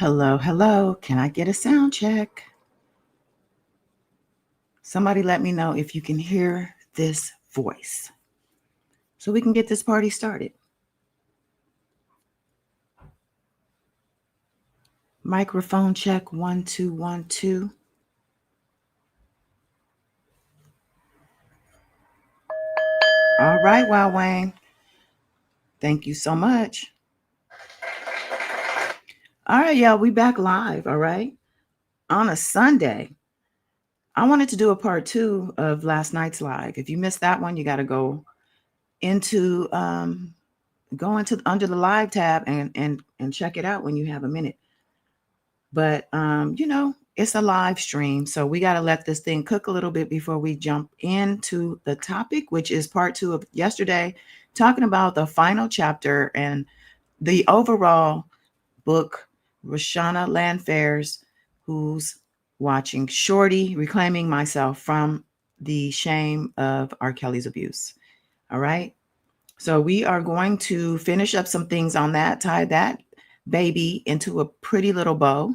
Hello, hello. Can I get a sound check? Somebody let me know if you can hear this voice so we can get this party started. Microphone check 1 2 1 2. All right, Wow Wang. Thank you so much. All right, y'all, we back live, all right? On a Sunday. I wanted to do a part 2 of last night's live. If you missed that one, you got to go into under the live tab and check it out when you have a minute. But it's a live stream, so we got to let this thing cook a little bit before we jump into the topic, which is part 2 of yesterday, talking about the final chapter and the overall book, Rashana Landfair's Who's Watching, Shorty, Reclaiming Myself from the Shame of R. Kelly's Abuse. All right. So we are going to finish up some things on that, tie that baby into a pretty little bow,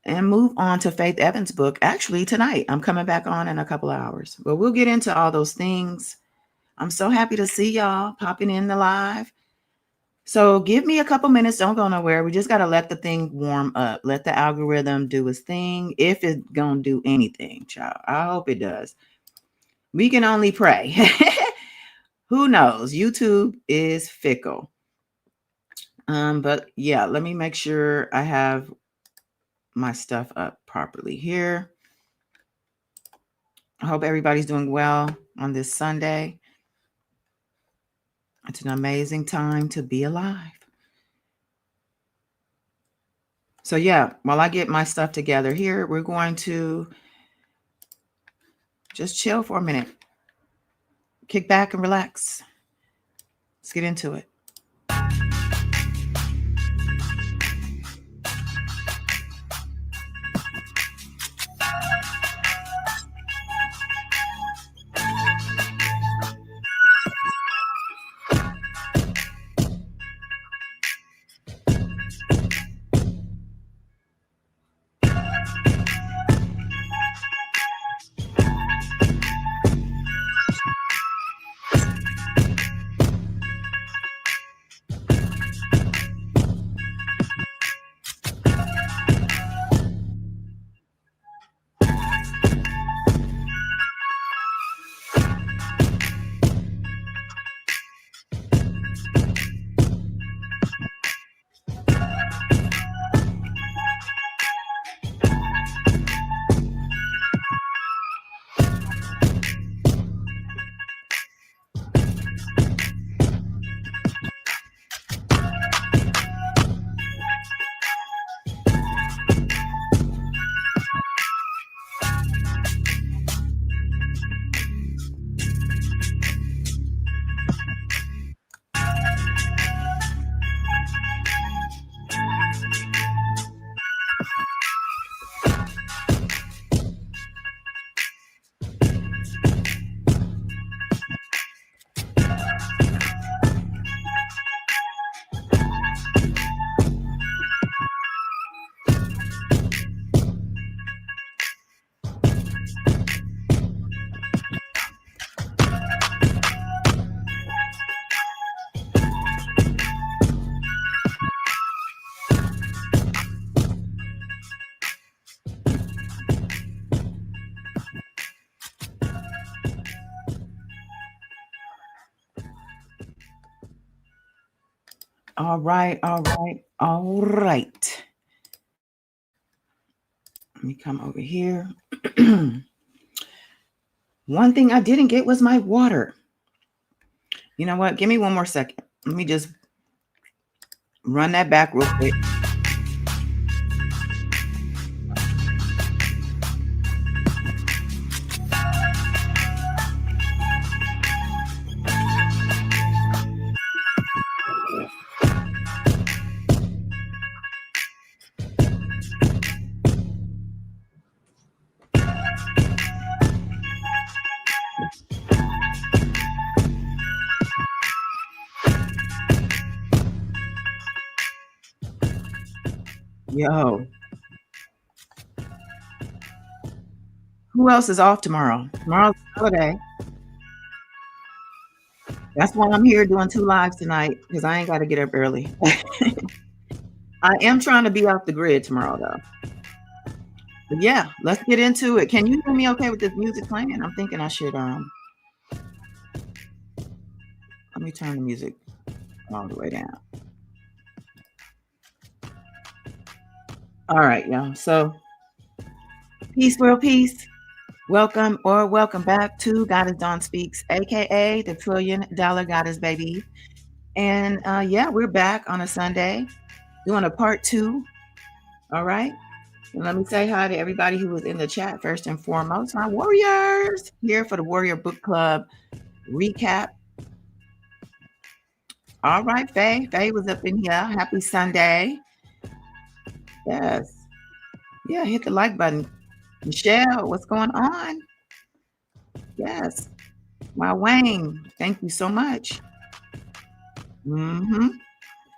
and move on to Faith Evans' book. Actually, tonight, I'm coming back on in a couple of hours, but we'll get into all those things. I'm so happy to see y'all popping in the live. So give me a couple minutes. Don't go nowhere. We just got to let the thing warm up. Let the algorithm do its thing. If it's going to do anything, child. I hope it does. We can only pray. Who knows? YouTube is fickle. But yeah, let me make sure I have my stuff up properly here. I hope everybody's doing well on this Sunday. It's an amazing time to be alive. So yeah, while I get my stuff together here, we're going to just chill for a minute. Kick back and relax. Let's get into it. All right. Let me come over here. One thing I didn't get was my water. You know what? Give me one more second. Let me just run that back real quick. Yo, who else is off tomorrow? Tomorrow's a holiday. That's why I'm here doing 2 lives tonight, because I ain't got to get up early. I am trying to be off the grid tomorrow, though. But yeah, let's get into it. Can you hear me okay with this music playing? I'm thinking I should let me turn the music all the way down. All right, y'all. So peace, world, peace. Welcome or welcome back to Goddess Dawn Speaks, aka the $1 trillion Goddess Baby. And yeah, we're back on a Sunday doing a part 2. All right. And let me say hi to everybody who was in the chat first and foremost. My warriors here for the Warrior Book Club recap. All right, Faye. Faye was up in here. Happy Sunday. Yes. Yeah, hit the like button. Michelle, what's going on? Yes. Wow, Wayne, thank you so much.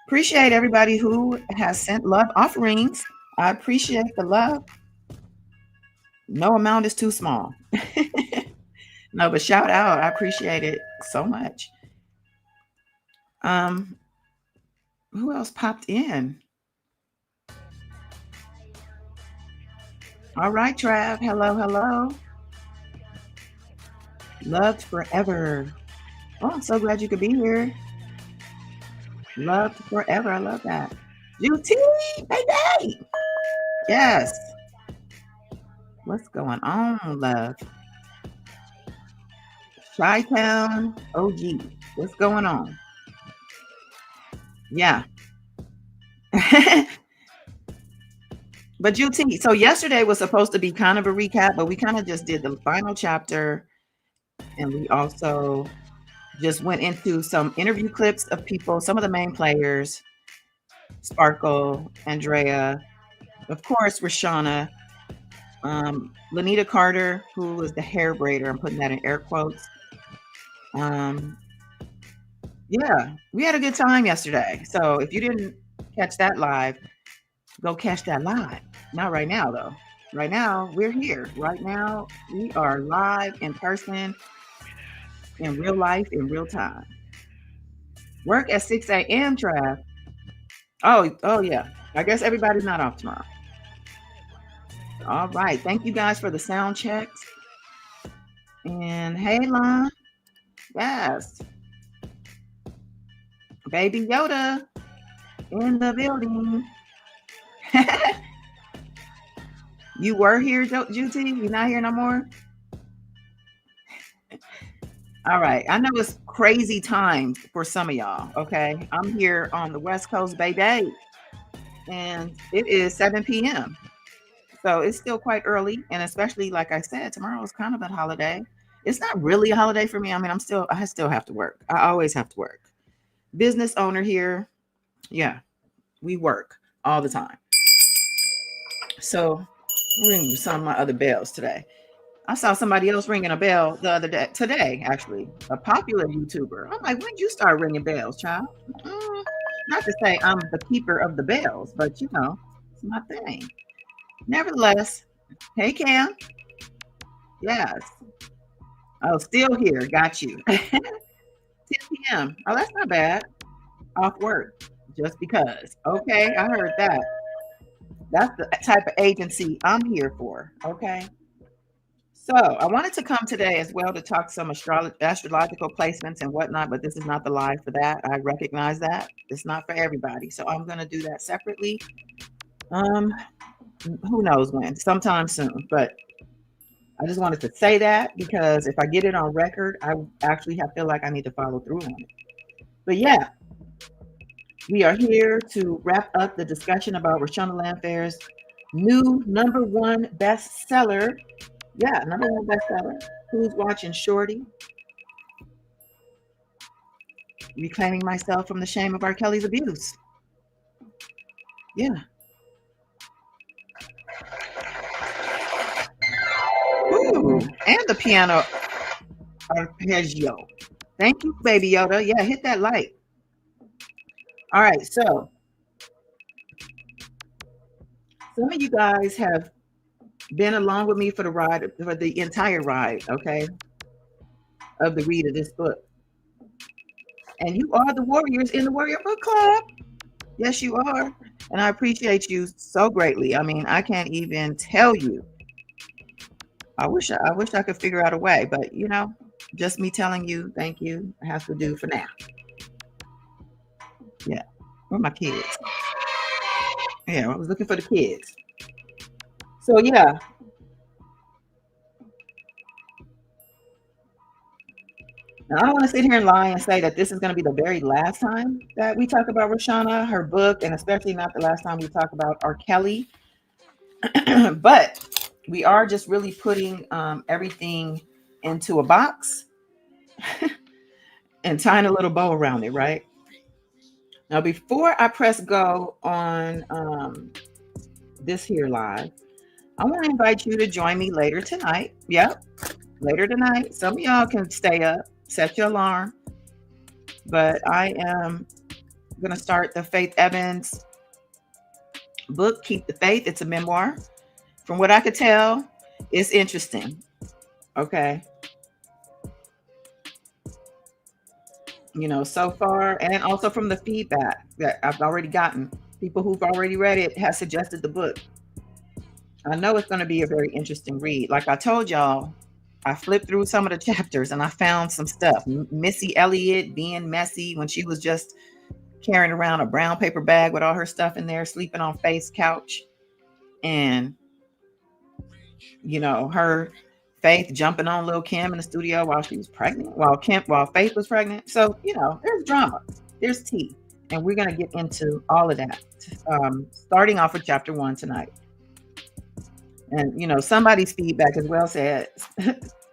Appreciate everybody who has sent love offerings. I appreciate the love. No amount is too small. No, but shout out. I appreciate it so much. Who else popped in? All right, Trav. Hello, hello. Loved forever. Oh, I'm so glad you could be here. Loved forever. I love that. UT, baby. Yes. What's going on, love? Chi-Town OG. What's going on? Yeah. But UT, so yesterday was supposed to be kind of a recap, but we kind of just did the final chapter. And we also just went into some interview clips of people, some of the main players, Sparkle, Andrea, of course, Rashana, Lanita Carter, who was the hair braider. I'm putting that in air quotes. Yeah, we had a good time yesterday. So if you didn't catch that live, go catch that live. Not right now, though. Right now, we're here. Right now, we are live in person, in real life, in real time. Work at 6 a.m., Trav. Oh, yeah. I guess everybody's not off tomorrow. All right. Thank you guys for the sound checks. And hey, Lon. Yes. Baby Yoda in the building. You were here, Juti? You're not here no more? All right. I know it's crazy times for some of y'all, okay? I'm here on the West Coast, baby. And it is 7 p.m. So it's still quite early. And especially, like I said, tomorrow is kind of a holiday. It's not really a holiday for me. I mean, I still have to work. I always have to work. Business owner here. Yeah, we work all the time. So I'm ringing some of my other bells today. I saw somebody else ringing a bell the other day, today, actually, a popular YouTuber. I'm like, when did you start ringing bells, child? Not to say I'm the keeper of the bells, but you know, it's my thing. Nevertheless, hey, Cam. Yes. Oh, still here. Got you. 10 p.m. Oh, that's not bad. Off work just because. Okay, I heard that. That's the type of agency I'm here for. Okay. So I wanted to come today as well to talk some astrological placements and whatnot, but this is not the live for that. I recognize that. It's not for everybody. So I'm going to do that separately. Who knows when? Sometime soon. But I just wanted to say that because if I get it on record, I actually feel like I need to follow through on it. But yeah, we are here to wrap up the discussion about Rashana Landfair's new #1 bestseller. Yeah, #1 bestseller. Who's watching Shorty? Reclaiming myself from the shame of R. Kelly's abuse. Yeah. Ooh, and the piano arpeggio. Thank you, Baby Yoda. Yeah, hit that like. All right, so Some of you guys have been along with me for the ride, for the entire ride, okay, of the read of this book. And you are the warriors in the Warrior Book Club. Yes, you are. And I appreciate you so greatly. I mean, I can't even tell you. I wish I could figure out a way, but just me telling you thank you has to do for now. Yeah. Where are my kids? Yeah, I was looking for the kids. So yeah. Now, I don't want to sit here and lie and say that this is going to be the very last time that we talk about Rashana, her book, and especially not the last time we talk about R. Kelly. But we are just really putting everything into a box and tying a little bow around it, right? Now, before I press go on this here live, I want to invite you to join me later tonight. Yep, later tonight. Some of y'all can stay up, set your alarm, but I am going to start the Faith Evans book, Keep the Faith. It's a memoir. From what I could tell, it's interesting. Okay. So far, and also from the feedback that I've already gotten, people who've already read it have suggested the book. I know it's going to be a very interesting read. Like I told y'all, I flipped through some of the chapters and I found some stuff. Missy Elliott being messy when she was just carrying around a brown paper bag with all her stuff in there, sleeping on Faith's couch. And, her Faith jumping on Lil Kim in the studio while she was pregnant, while Faith was pregnant. So, there's drama, there's tea. And we're going to get into all of that, starting off with chapter 1 tonight. And, somebody's feedback as well said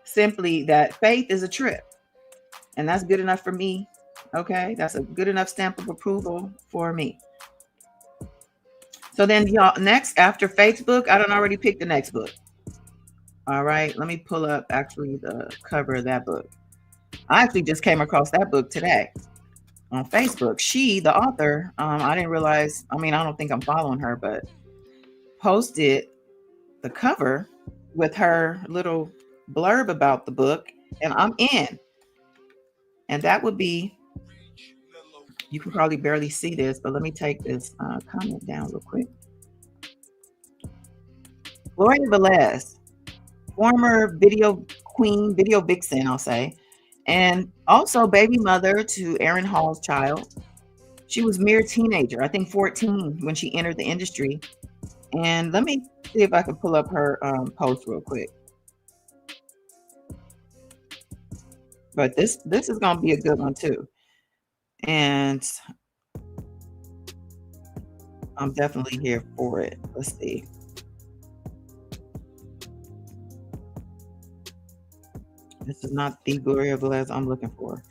simply that faith is a trip. And that's good enough for me. Okay. That's a good enough stamp of approval for me. So then y'all, next, after Faith's book, I done already picked the next book. All right. Let me pull up actually the cover of that book. I actually just came across that book today on Facebook. She, the author, I didn't realize, I don't think I'm following her, but posted the cover with her little blurb about the book, and I'm in. And that would be, you can probably barely see this, but let me take this comment down real quick. Gloria Velez, former video queen, video vixen, I'll say, and also baby mother to Aaron Hall's child. She was a mere teenager, I think 14, when she entered the industry. And let me see if I can pull up her post real quick. But this is going to be a good one too. And I'm definitely here for it. Let's see. This is not the Gloria Velez I'm looking for.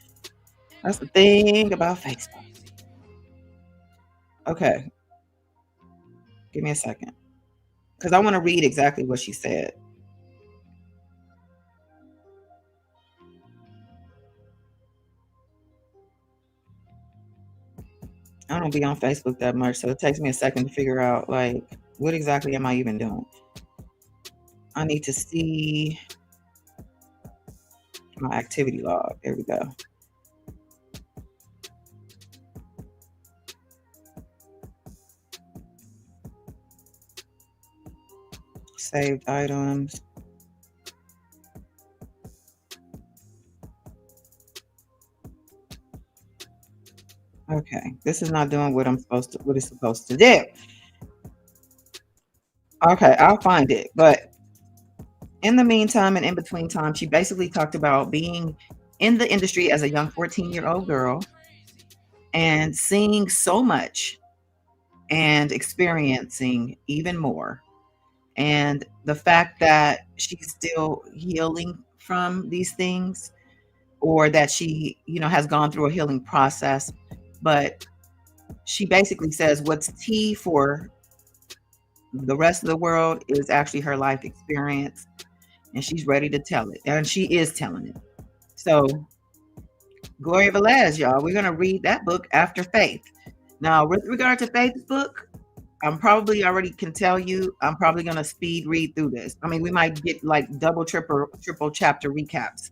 That's the thing about Facebook. Okay. Give me a second. Because I want to read exactly what she said. I don't be on Facebook that much, so it takes me a second to figure out, like, what exactly am I even doing? I need to see my activity log. There we go. Saved items. Okay, this is not doing what it's supposed to do. Okay, I'll find it. But in the meantime and in between time, she basically talked about being in the industry as a young 14-year-old girl and seeing so much and experiencing even more. And the fact that she's still healing from these things, or that she, has gone through a healing process. But she basically says what's key for the rest of the world is actually her life experience. And she's ready to tell it. And she is telling it. So Gloria Velez, y'all, we're going to read that book after Faith. Now, with regard to Faith's book, I'm probably already can tell you, I'm probably going to speed read through this. I mean, we might get like double, triple chapter recaps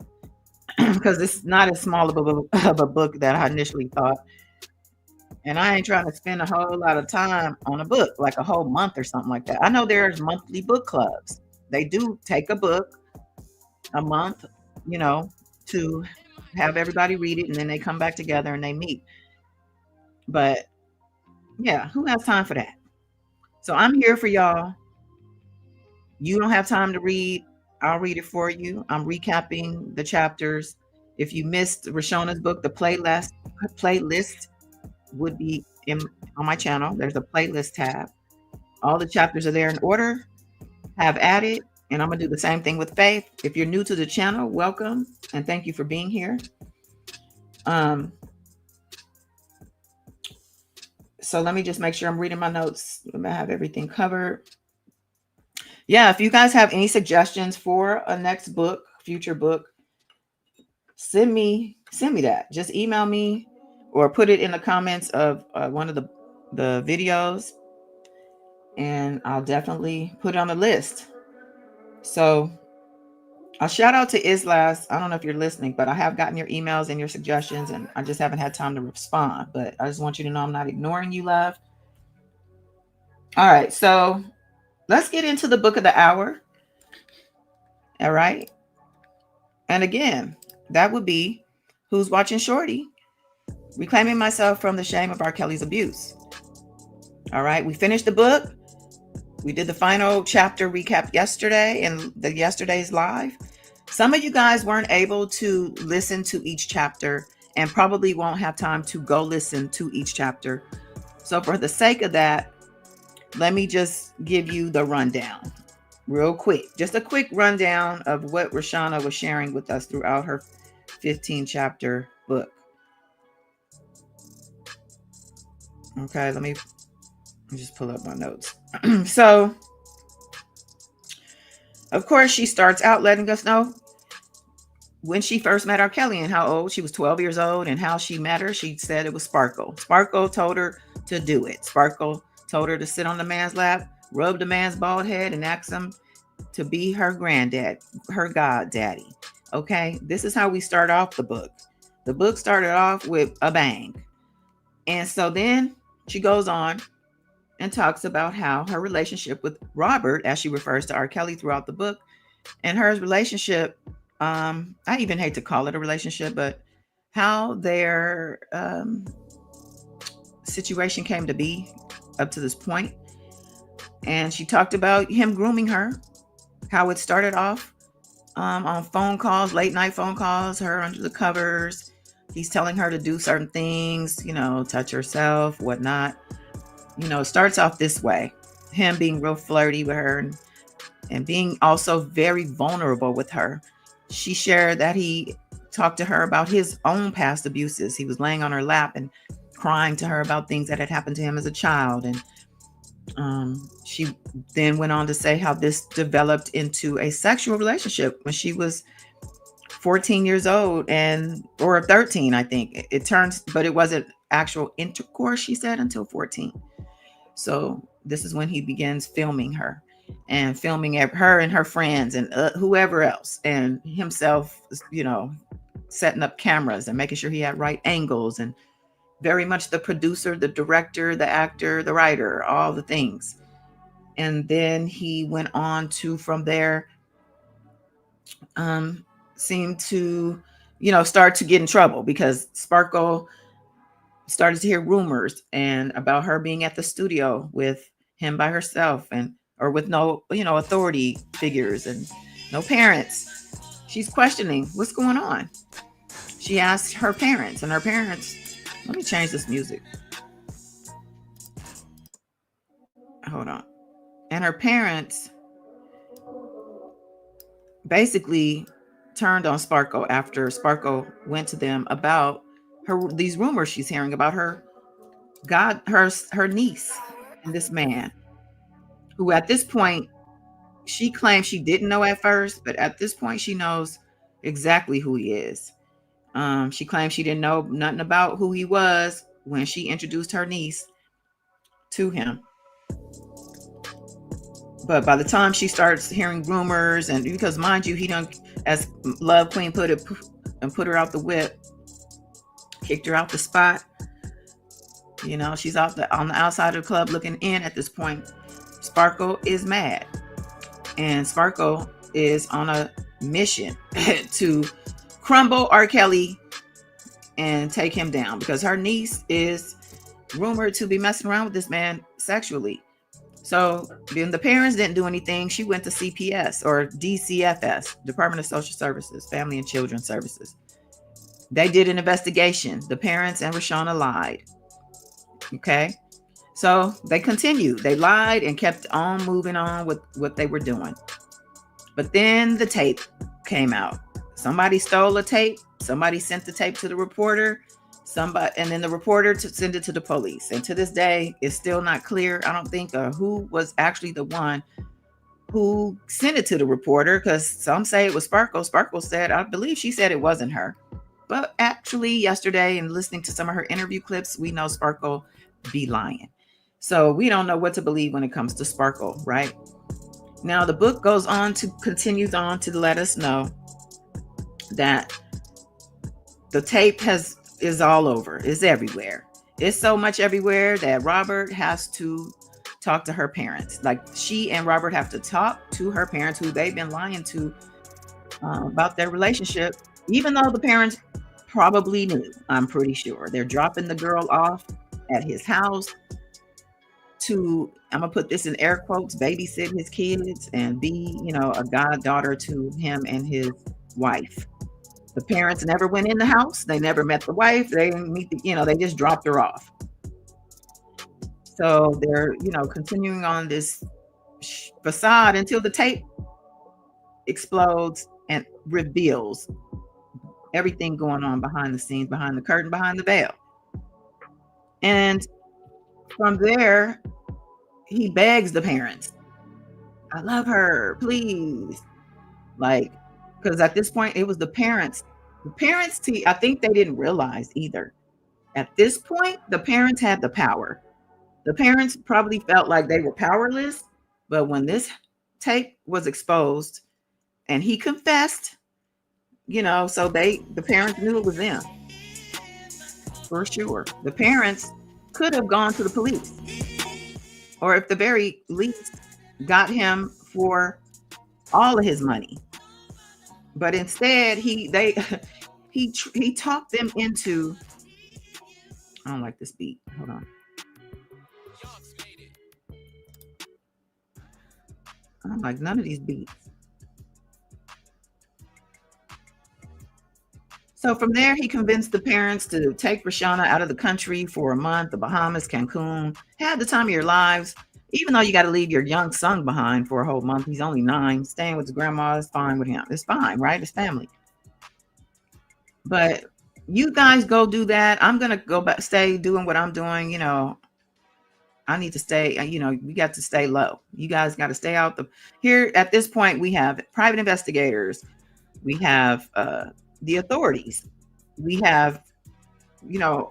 because it's not as small of a book that I initially thought. And I ain't trying to spend a whole lot of time on a book, like a whole month or something like that. I know there's monthly book clubs. They do take a book a month, you know, to have everybody read it, and then they come back together and they meet. But yeah, who has time for that? So I'm here for y'all. You don't have time to read, I'll read it for you. I'm recapping the chapters. If you missed Rashana's book, the playlist would be on my channel. There's a playlist tab. All the chapters are there in order. Have at it. And I'm going to do the same thing with Faith. If you're new to the channel, welcome. And thank you for being here. So let me just make sure I'm reading my notes. I have everything covered. Yeah, if you guys have any suggestions for a next book, future book, send me that. Just email me or put it in the comments of one of the videos, and I'll definitely put it on the list. So I'll shout out to Islas. I don't know if you're listening, but I have gotten your emails and your suggestions, and I just haven't had time to respond. But I just want you to know I'm not ignoring you, love. All right, so let's get into the book of the hour. All right. And again, that would be Who's Watching Shorty? Reclaiming Myself from the Shame of R. Kelly's Abuse. All right, we finished the book. We did the final chapter recap yesterday in yesterday's live. Some of you guys weren't able to listen to each chapter and probably won't have time to go listen to each chapter. So for the sake of that, let me just give you the rundown real quick. Just a quick rundown of what Rashana was sharing with us throughout her 15 chapter book. Okay, let me just pull up my notes. So, of course, she starts out letting us know when she first met R. Kelly and how old she was. 12 years old, and how she met her. She said it was Sparkle. Sparkle told her to do it. Sparkle told her to sit on the man's lap, rub the man's bald head, and ask him to be her granddad, her god daddy. Okay, this is how we start off the book. The book started off with a bang. And so then she goes on and talks about how her relationship with Robert, as she refers to R. Kelly throughout the book, and her relationship, I even hate to call it a relationship, but how their situation came to be up to this point. And she talked about him grooming her, how it started off on phone calls, late night phone calls, her under the covers. He's telling her to do certain things, touch herself, whatnot. It starts off this way, him being real flirty with her and being also very vulnerable with her. She shared that he talked to her about his own past abuses. He was laying on her lap and crying to her about things that had happened to him as a child. And she then went on to say how this developed into a sexual relationship when she was 14 years old or 13, I think. It turns, but it wasn't actual intercourse, she said, until 14. So this is when he begins filming her and filming her and her friends and whoever else, and himself, setting up cameras and making sure he had right angles, and very much the producer, the director, the actor, the writer, all the things. And then he went on to, from there, seemed to, start to get in trouble because Sparkle started to hear rumors and about her being at the studio with him by herself, or with no, authority figures and no parents. She's questioning what's going on. She asked her parents, and her parents, let me change this music. Hold on. And her parents basically turned on Sparkle after Sparkle went to them about these rumors she's hearing about her niece and this man, who at this point she claims she didn't know at first, but at this point she knows exactly who he is. She claims she didn't know nothing about who he was when she introduced her niece to him. But by the time she starts hearing rumors, and because mind you, he done, as Love Queen put it, and put her out the whip, kicked her out the spot. She's on the outside of the club looking in at this point. Sparkle is mad, and Sparkle is on a mission to crumble R. Kelly and take him down, because her niece is rumored to be messing around with this man sexually. So then the parents didn't do anything. She went to CPS, or DCFS, Department of Social Services, Family and Children Services. They did an investigation. The parents and Rashana lied. Okay. So they continued. They lied and kept on moving on with what they were doing. But then the tape came out. Somebody stole a tape. Somebody sent the tape to the reporter. And then the reporter to send it to the police. And to this day, it's still not clear, I don't think, who was actually the one who sent it to the reporter, because some say it was Sparkle. Sparkle said, I believe she said it wasn't her. But actually, yesterday, and listening to some of her interview clips, we know Sparkle be lying. So we don't know what to believe when it comes to Sparkle, right? Now, the book continues on to let us know that the tape is all over. It's everywhere. It's so much everywhere that Robert has to talk to her parents. Like, she and Robert have to talk to her parents, who they've been lying to about their relationship, even though the parents probably knew. I'm pretty sure they're dropping the girl off at his house to, I'm gonna put this in air quotes, babysit his kids and be, a goddaughter to him and his wife. The parents never went in the house. They never met the wife. They didn't meet they just dropped her off. So they're, continuing on this facade until the tape explodes and reveals everything going on behind the scenes, behind the curtain, behind the veil. And from there, he begs the parents, I love her, please. Like, because at this point, it was the parents. The parents, I think they didn't realize either. At this point, the parents had the power. The parents probably felt like they were powerless. But when this tape was exposed and he confessed, so the parents knew it was them. For sure. The parents could have gone to the police, or at the very least got him for all of his money. But instead, he talked them into. I don't like this beat. Hold on. I don't like none of these beats. So from there, he convinced the parents to take Rashana out of the country for a month, the Bahamas, Cancun. Had the time of your lives. Even though you got to leave your young son behind for a whole month. He's only 9. Staying with his grandma is fine with him. It's fine, right? It's family. But you guys go do that. I'm going to go back, stay doing what I'm doing. I need to stay, we got to stay low. You guys got to stay out here. At this point, we have private investigators. We have the authorities. We have,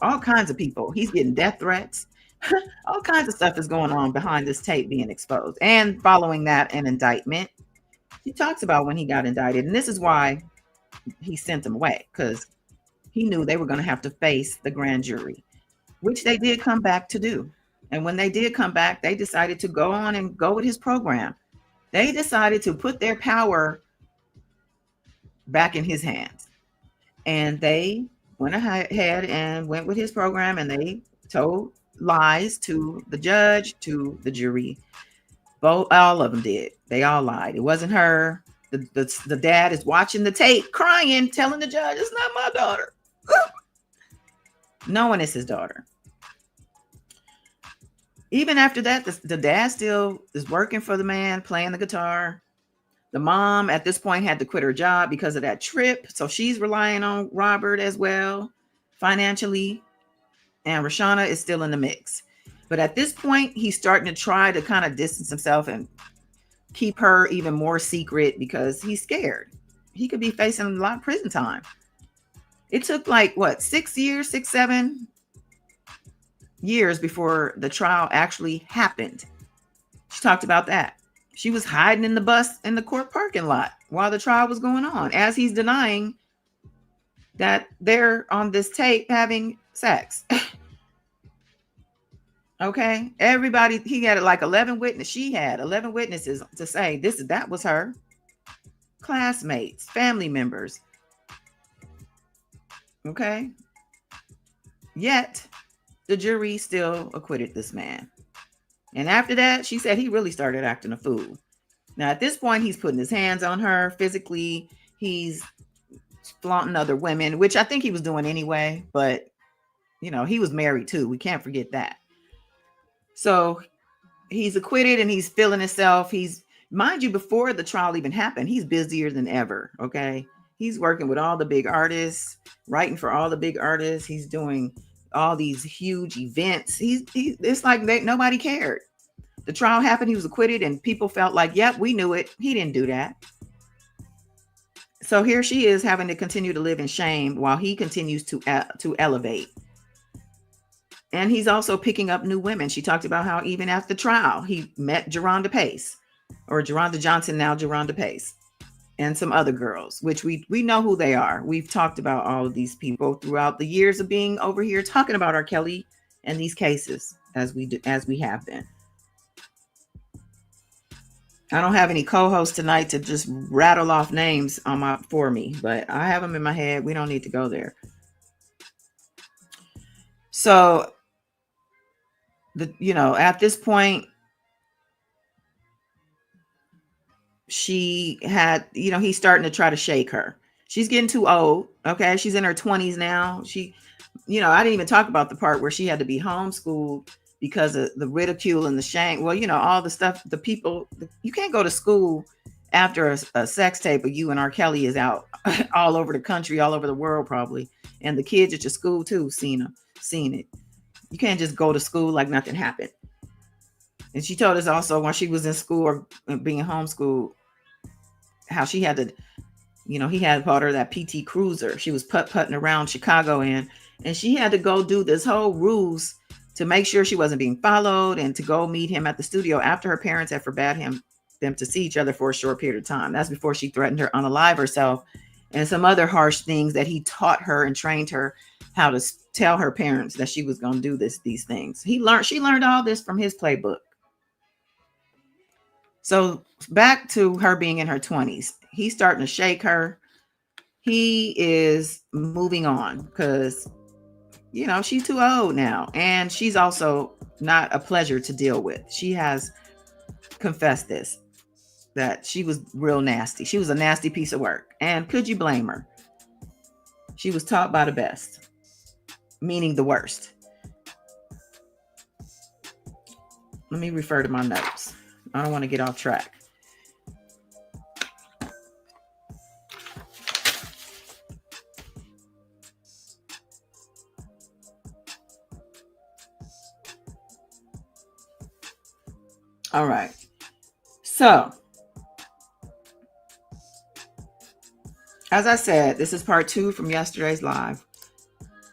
all kinds of people. He's getting death threats. All kinds of stuff is going on behind this tape being exposed. And following that, an indictment. He talks about when he got indicted. And this is why he sent them away, because he knew they were going to have to face the grand jury, which they did come back to do. And when they did come back, they decided to go on and go with his program. They decided to put their power back in his hands. And they went ahead and went with his program, and they told lies to the judge, to the jury. All of them did. They all lied. It wasn't her. The dad is watching the tape, crying, telling the judge, it's not my daughter. Knowing it's his daughter. Even after that, the dad still is working for the man, playing the guitar. The mom at this point had to quit her job because of that trip. So she's relying on Robert as well, financially. And Rashana is still in the mix. But at this point, he's starting to try to kind of distance himself and keep her even more secret, because he's scared. He could be facing a lot of prison time. It took 7 years before the trial actually happened. She talked about that. She was hiding in the bus in the court parking lot while the trial was going on, as he's denying that they're on this tape having sex. Okay. Everybody, he had like 11 witnesses. She had 11 witnesses to say that was her. Classmates, family members. Okay. Yet the jury still acquitted this man. And after that, she said he really started acting a fool. Now, at this point, he's putting his hands on her physically. He's flaunting other women, which I think he was doing anyway. But, he was married too. We can't forget that. So he's acquitted and he's feeling himself. Mind you, before the trial even happened, he's busier than ever. Okay. He's working with all the big artists, writing for all the big artists. He's doing all these huge events. It's like nobody cared. The trial happened, he was acquitted, and people felt like, yep, we knew it. He didn't do that. So here she is having to continue to live in shame while he continues to elevate. And he's also picking up new women. She talked about how even after the trial, he met Geronda Pace, or Geronda Johnson, now Geronda Pace, and some other girls, which we know who they are. We've talked about all of these people throughout the years of being over here talking about R. Kelly and these cases as we have been. I don't have any co-hosts tonight to just rattle off names for me, but I have them in my head. We don't need to go there. So, at this point, she had, he's starting to try to shake her. She's getting too old. Okay. She's in her 20s now. I didn't even talk about the part where she had to be homeschooled because of the ridicule and the shame. Well, all the stuff, the people, you can't go to school after a sex tape of you and R. Kelly is out all over the country, all over the world, probably. And the kids at your school too, seen it. You can't just go to school like nothing happened. And she told us also when she was in school or being homeschooled, how she had to, he had bought her that PT Cruiser. She was putting around Chicago and she had to go do this whole ruse to make sure she wasn't being followed and to go meet him at the studio after her parents had forbade them to see each other for a short period of time. That's before she threatened her unalive herself and some other harsh things that he taught her and trained her how to tell her parents that she was going to do these things. She learned all this from his playbook. So back to her being in her 20s, he's starting to shake her. He is moving on because, she's too old now. And she's also not a pleasure to deal with. She has confessed this, that she was real nasty. She was a nasty piece of work. And could you blame her? She was taught by the best, meaning the worst. Let me refer to my notes. I don't want to get off track. All right. So, as I said, this is part 2 from yesterday's live.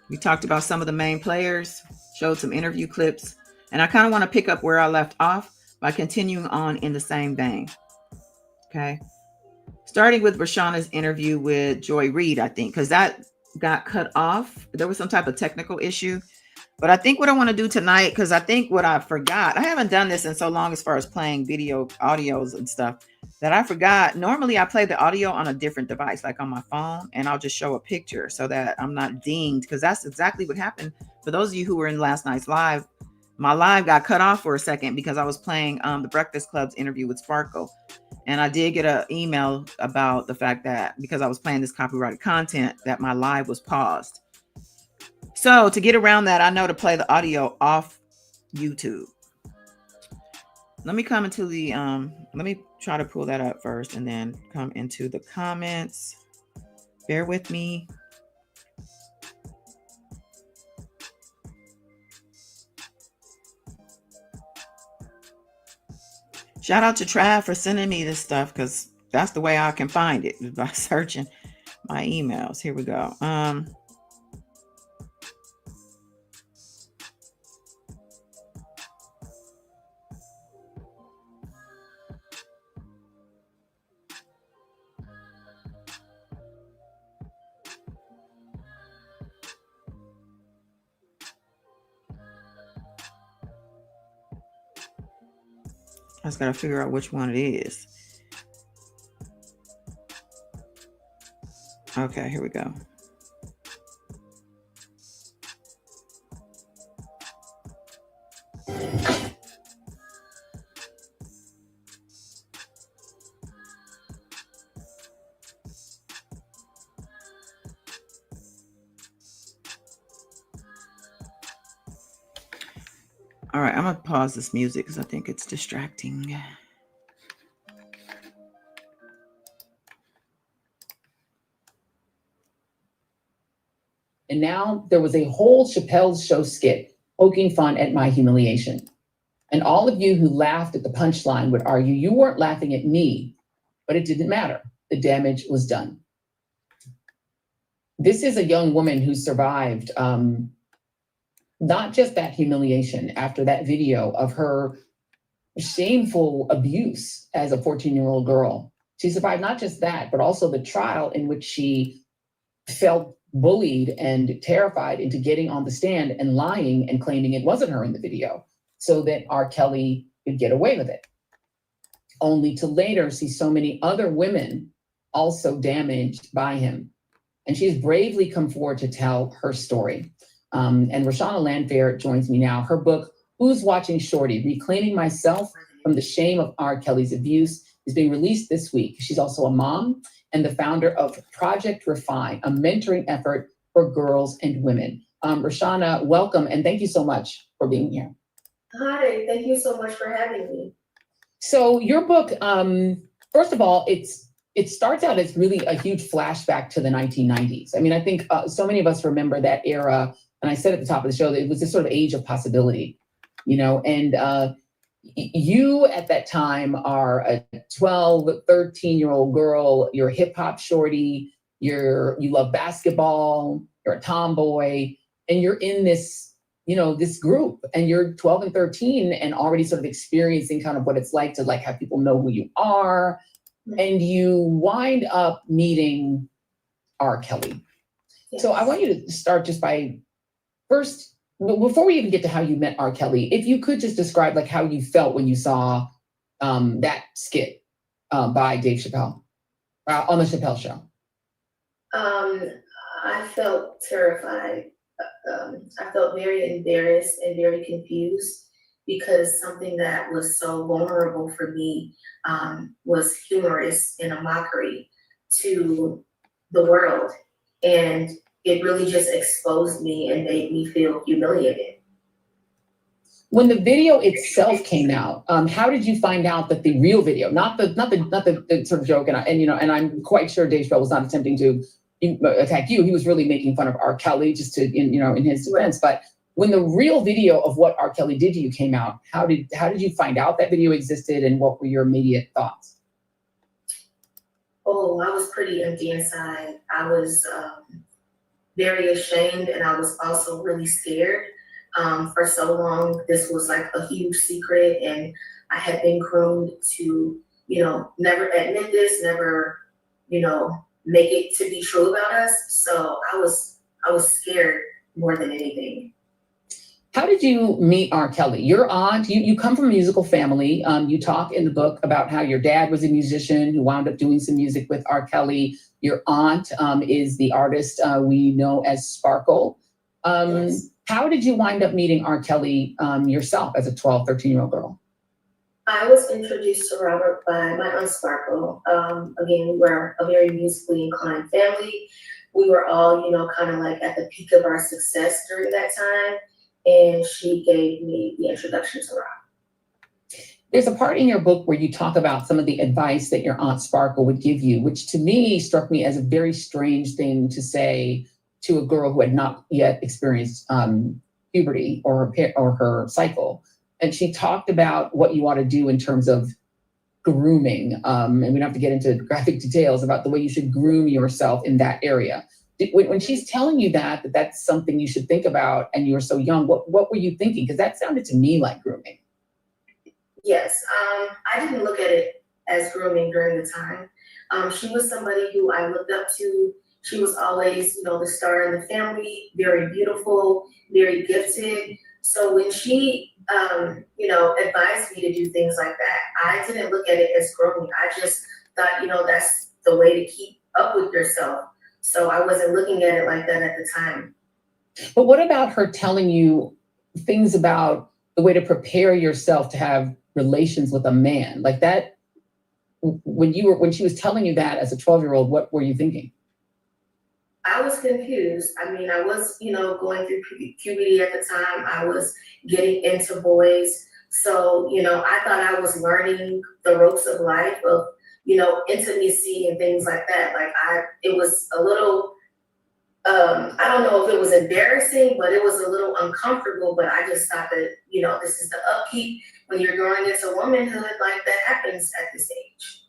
We talked about some of the main players, showed some interview clips, and I kind of want to pick up where I left off by continuing on in the same vein. Okay. Starting with Rashana's interview with Joy Reid, I think, because that got cut off. There was some type of technical issue. But I think what I want to do tonight, because I think what I forgot, I haven't done this in so long as far as playing video audios and stuff, that I forgot. Normally I play the audio on a different device, like on my phone, and I'll just show a picture so that I'm not dinged, because that's exactly what happened. For those of you who were in last night's live, my live got cut off for a second because I was playing the Breakfast Club's interview with Sparkle. And I did get an email about the fact that because I was playing this copyrighted content, that my live was paused. So to get around that, I know to play the audio off YouTube. Let me come into the, let me try to pull that up first and then come into the comments. Bear with me. Shout out to Trav for sending me this stuff, because that's the way I can find it, by searching my emails. Here we go. I just got to figure out which one it is. Okay, here we go. All right, I'm going to pause this music because I think it's distracting. And now there was a whole Chappelle's Show skit poking fun at my humiliation. And all of you who laughed at the punchline would argue you weren't laughing at me, but it didn't matter. The damage was done. This is a young woman who survived not just that humiliation after that video of her shameful abuse as a 14-year-old girl. She survived not just that, but also the trial in which she felt bullied and terrified into getting on the stand and lying and claiming it wasn't her in the video so that R. Kelly could get away with it. Only to later see so many other women also damaged by him. And she's bravely come forward to tell her story. And Rashana Landfair joins me now. Her book, Who's Watching Shorty? Reclaiming Myself from the Shame of R. Kelly's Abuse, is being released this week. She's also a mom and the founder of Project Refine, a mentoring effort for girls and women. Rashana, welcome, and thank you so much for being here. Hi, thank you so much for having me. So your book, first of all, it starts out as really a huge flashback to the 1990s. I mean, I think so many of us remember that era, and I said at the top of the show that it was this sort of age of possibility, you know, and you at that time are a 12, 13-year-old girl, you're a hip hop shorty, you love basketball, you're a tomboy, and you're in this, you know, this group, and you're 12 and 13 and already sort of experiencing kind of what it's like to like have people know who you are. And you wind up meeting R. Kelly. Yes. So I want you to start just by first, before we even get to how you met R. Kelly, if you could just describe like how you felt when you saw that skit by Dave Chappelle on the Chappelle Show. I felt terrified. I felt very embarrassed and very confused because something that was so vulnerable for me was humorous and a mockery to the world. And it really just exposed me and made me feel humiliated. When the video itself came out, how did you find out that the real video, not the sort of joke, and you know, and I'm quite sure Dave Chappelle was not attempting to attack you. He was really making fun of R. Kelly just to, you know, in his defense. But when the real video of what R. Kelly did to you came out, how did you find out that video existed, and what were your immediate thoughts? Oh, I was pretty empty inside. I was very ashamed, and I was also really scared. For so long, this was like a huge secret, and I had been groomed to, you know, never admit this, never, you know, make it to be true about us. So I was scared more than anything. How did you meet R. Kelly? Your aunt, you come from a musical family. You talk in the book about how your dad was a musician who wound up doing some music with R. Kelly. Your aunt is the artist we know as Sparkle. Yes. How did you wind up meeting R. Kelly yourself as a 12, 13-year-old girl? I was introduced to Robert by my aunt Sparkle. Again, we were a very musically inclined family. We were all, you know, kind of like at the peak of our success during that time. And she gave me the introduction to Rob. There's a part in your book where you talk about some of the advice that your aunt Sparkle would give you, which to me struck me as a very strange thing to say to a girl who had not yet experienced puberty or her cycle. And she talked about what you ought to do in terms of grooming. And we don't have to get into graphic details about the way you should groom yourself in that area. When she's telling you that that's something you should think about, and you were so young, what were you thinking? Because that sounded to me like grooming. Yes, I didn't look at it as grooming during the time. She was somebody who I looked up to. She was always, you know, the star in the family, very beautiful, very gifted. So when she, advised me to do things like that, I didn't look at it as grooming. I just thought, that's the way to keep up with yourself. So I wasn't looking at it like that at the time. But what about her telling you things about the way to prepare yourself to have relations with a man like that? When she was telling you that as a 12-year-old, what were you thinking? I was confused. I mean, I was, going through puberty at the time. I was getting into boys. So, I thought I was learning the ropes of life, of, intimacy and things like that. It was a little, I don't know if it was embarrassing, but it was a little uncomfortable. But I just thought that, this is the upkeep when you're growing into womanhood, like that happens at this age.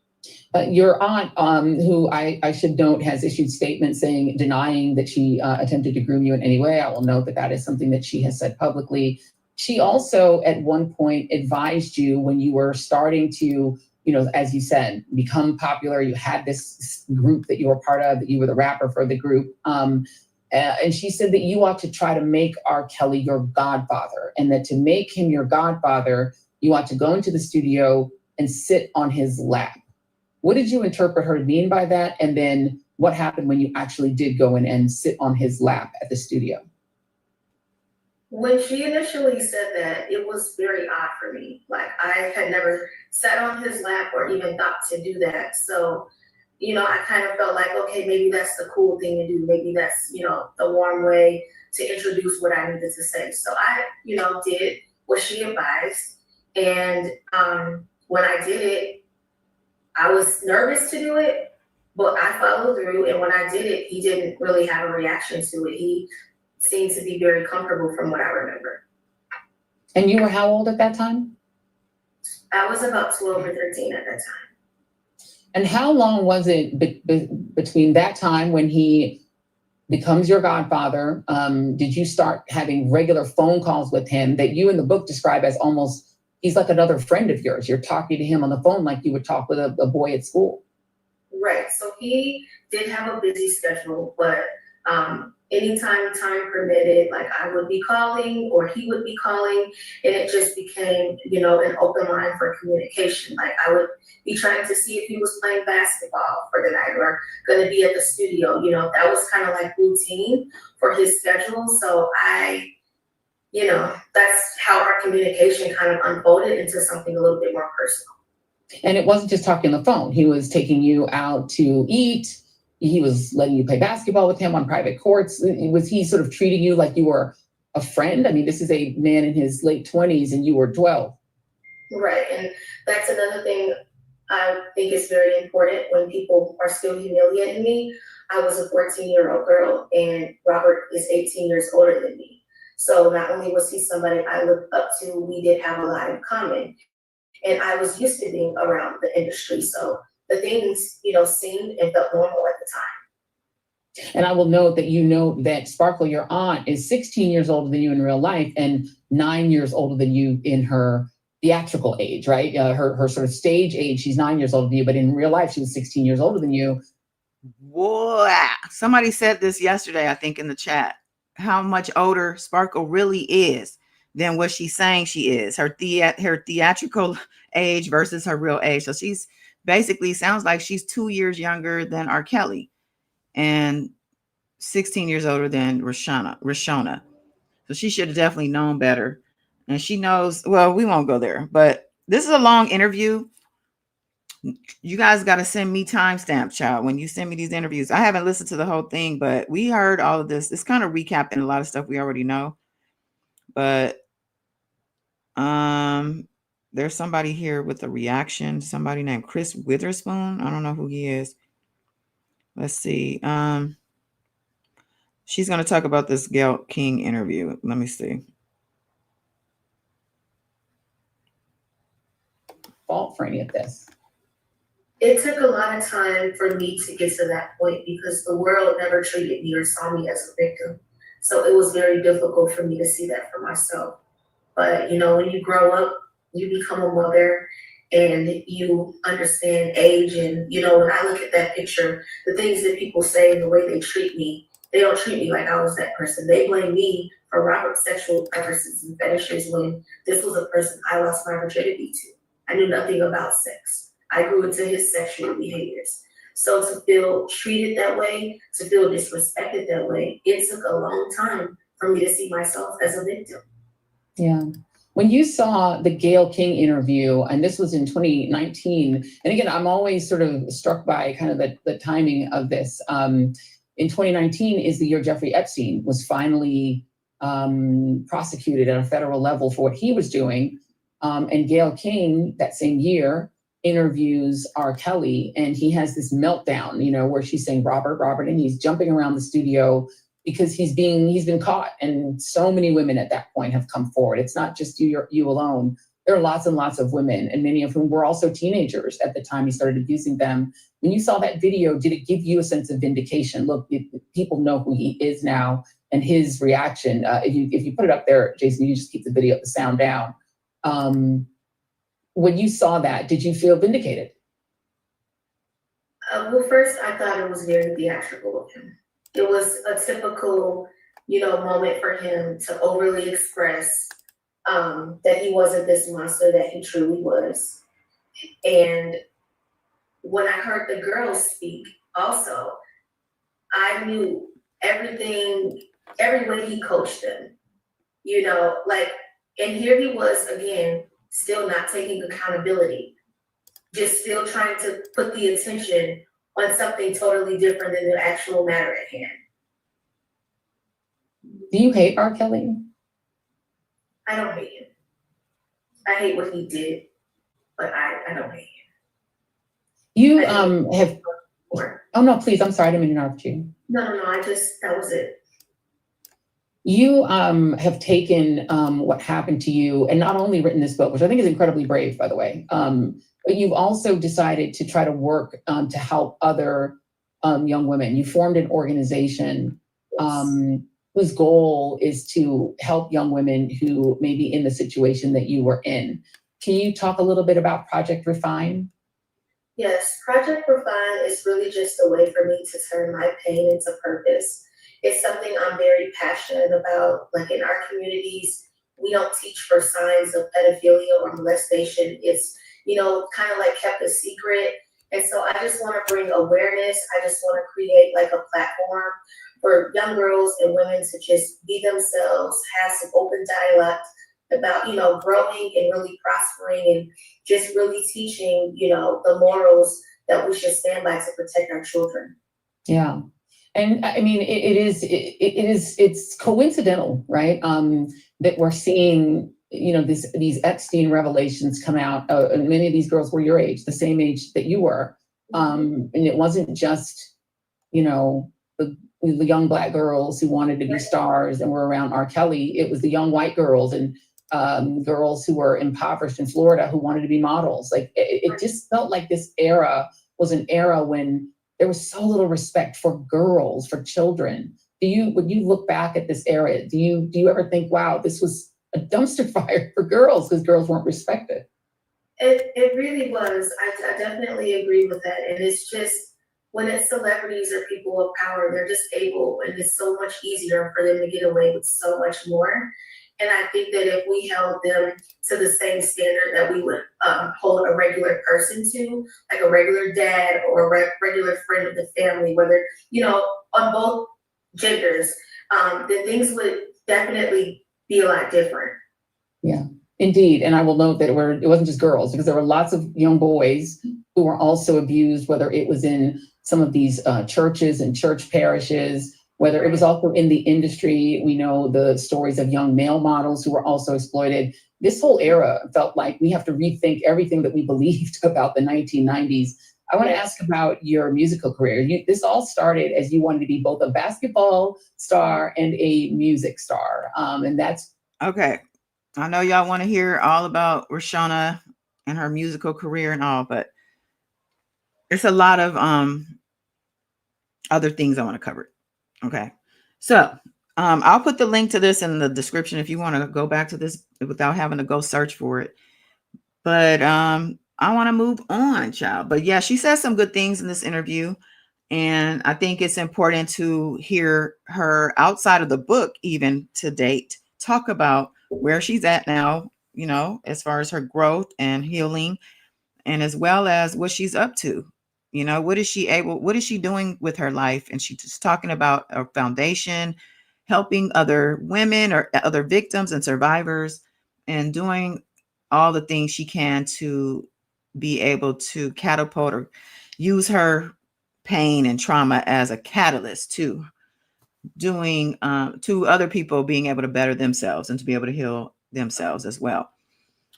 Your aunt, who I should note has issued statements denying that she attempted to groom you in any way. I will note that is something that she has said publicly. She also at one point advised you when you were starting to, as you said, become popular. You had this group that you were part of, that you were the rapper for the group. And she said that you ought to try to make R. Kelly your godfather, and that to make him your godfather, you ought to go into the studio and sit on his lap. What did you interpret her to mean by that? And then what happened when you actually did go in and sit on his lap at the studio? When she initially said that, it was very odd for me. Like, I had never sat on his lap or even thought to do that. So, I kind of felt like, okay, maybe that's the cool thing to do. Maybe that's, the warm way to introduce what I needed to say. So I, did what she advised. And when I did it, I was nervous to do it, but I followed through. And when I did it, he didn't really have a reaction to it. He seemed to be very comfortable from what I remember. And you were how old at that time? I was about 12 or 13 at that time. And how long was it between that time when he becomes your godfather? Did you start having regular phone calls with him that you in the book describe as almost, he's like another friend of yours? You're talking to him on the phone like you would talk with a boy at school. Right. So he did have a busy schedule, but anytime time permitted, like I would be calling or he would be calling, and it just became, an open line for communication. Like I would be trying to see if he was playing basketball for the night or going to be at the studio. That was kind of like routine for his schedule. So that's how our communication kind of unfolded into something a little bit more personal. And it wasn't just talking on the phone. He was taking you out to eat. He was letting you play basketball with him on private courts. Was he sort of treating you like you were a friend? I mean, this is a man in his late 20s and you were 12. Right. And that's another thing I think is very important when people are still humiliating me. I was a 14-year-old girl and Robert is 18 years older than me. So not only was he somebody I looked up to, we did have a lot in common. And I was used to being around the industry. So the things, seemed and felt normal at the time. And I will note that Sparkle, your aunt, is 16 years older than you in real life and 9 years older than you in her theatrical age, right? Her sort of stage age, she's 9 years older than you, but in real life, she was 16 years older than you. Boy, somebody said this yesterday, I think in the chat, how much older Sparkle really is than what she's saying she is. Her theatrical age versus her real age. So she's basically sounds like she's 2 years younger than R. Kelly and 16 years older than Rashana. So she should have definitely known better. And she knows, well, we won't go there, but this is a long interview. You guys got to send me timestamp, child, when you send me these interviews. I haven't listened to the whole thing, but we heard all of this. It's kind of recapping a lot of stuff we already know. But there's somebody here with a reaction. Somebody named Chris Witherspoon. I don't know who he is. Let's see. She's going to talk about this Gayle King interview. Let me see. Fault for any of this. It took a lot of time for me to get to that point because the world never treated me or saw me as a victim. So it was very difficult for me to see that for myself. But, when you grow up, you become a mother and you understand age. And, when I look at that picture, the things that people say and the way they treat me, they don't treat me like I was that person. They blame me for Robert's sexual preferences and fetishes when this was a person I lost my virginity to. I knew nothing about sex. I grew into his sexual behaviors. So to feel treated that way, to feel disrespected that way, it took a long time for me to see myself as a victim. Yeah. When you saw the Gayle King interview, and this was in 2019, and again, I'm always sort of struck by kind of the timing of this. In 2019 is the year Jeffrey Epstein was finally prosecuted at a federal level for what he was doing. And Gayle King that same year interviews R. Kelly, and he has this meltdown, where she's saying, Robert, Robert, and he's jumping around the studio because he's been caught. And so many women at that point have come forward. It's not just you alone. There are lots and lots of women, and many of whom were also teenagers at the time he started abusing them. When you saw that video, did it give you a sense of vindication? Look, people know who he is now, and his reaction. If you put it up there, Jason, you just keep the sound down. When you saw that, did you feel vindicated? Well, first, I thought it was very theatrical of him. It was a typical, moment for him to overly express that he wasn't this monster that he truly was. And when I heard the girls speak also, I knew everything, every way he coached them, and here he was again, still not taking accountability, just still trying to put the attention on something totally different than the actual matter at hand. Do you hate R. Kelly? I don't hate him. I hate what he did, but I don't hate him. You have. Oh no, please! I'm sorry, I didn't mean to interrupt you. No. That was it. You have taken what happened to you, and not only written this book, which I think is incredibly brave, by the way. But you've also decided to try to work to help other young women. You formed an organization whose goal is to help young women who may be in the situation that you were in. Can you talk a little bit about Project Refine? Yes, Project Refine is really just a way for me to turn my pain into purpose. It's something I'm very passionate about. Like in our communities, we don't teach for signs of pedophilia or molestation. It's, kind of like kept a secret. And so I just want to bring awareness. I just want to create like a platform for young girls and women to just be themselves, have some open dialogue about, growing and really prospering and just really teaching, the morals that we should stand by to protect our children. Yeah. And I mean, it's coincidental, right? That we're seeing, these Epstein revelations come out. And many of these girls were your age, the same age that you were. And it wasn't just, the young Black girls who wanted to be stars and were around R. Kelly. It was the young white girls and girls who were impoverished in Florida who wanted to be models. Like it just felt like this era was an era when there was so little respect for girls, for children. When you look back at this era, do you ever think, wow, this was a dumpster fire for girls because girls weren't respected? It really was. I definitely agree with that. And it's just when it's celebrities or people of power, they're just able, and it's so much easier for them to get away with so much more. And I think that if we held them to the same standard that we would hold a regular person to, like a regular dad or a regular friend of the family, whether, on both genders, then things would definitely be a lot different. Yeah, indeed. And I will note that it wasn't just girls, because there were lots of young boys who were also abused, whether it was in some of these churches and church parishes, whether it was also in the industry. We know the stories of young male models who were also exploited. This whole era felt like we have to rethink everything that we believed about the 1990s. I want to ask about your musical career. This all started as you wanted to be both a basketball star and a music star. And that's okay. I know y'all want to hear all about Rashana and her musical career and all, but there's a lot of other things I want to cover. Okay. So I'll put the link to this in the description if you want to go back to this without having to go search for it. But I want to move on, child. But yeah, she says some good things in this interview. And I think it's important to hear her outside of the book, even to date, talk about where she's at now, you know, as far as her growth and healing, and as well as what she's up to. You know, what is she doing with her life? And she's just talking about a foundation, helping other women or other victims and survivors, and doing all the things she can to be able to catapult or use her pain and trauma as a catalyst to doing to other people being able to better themselves and to be able to heal themselves as well.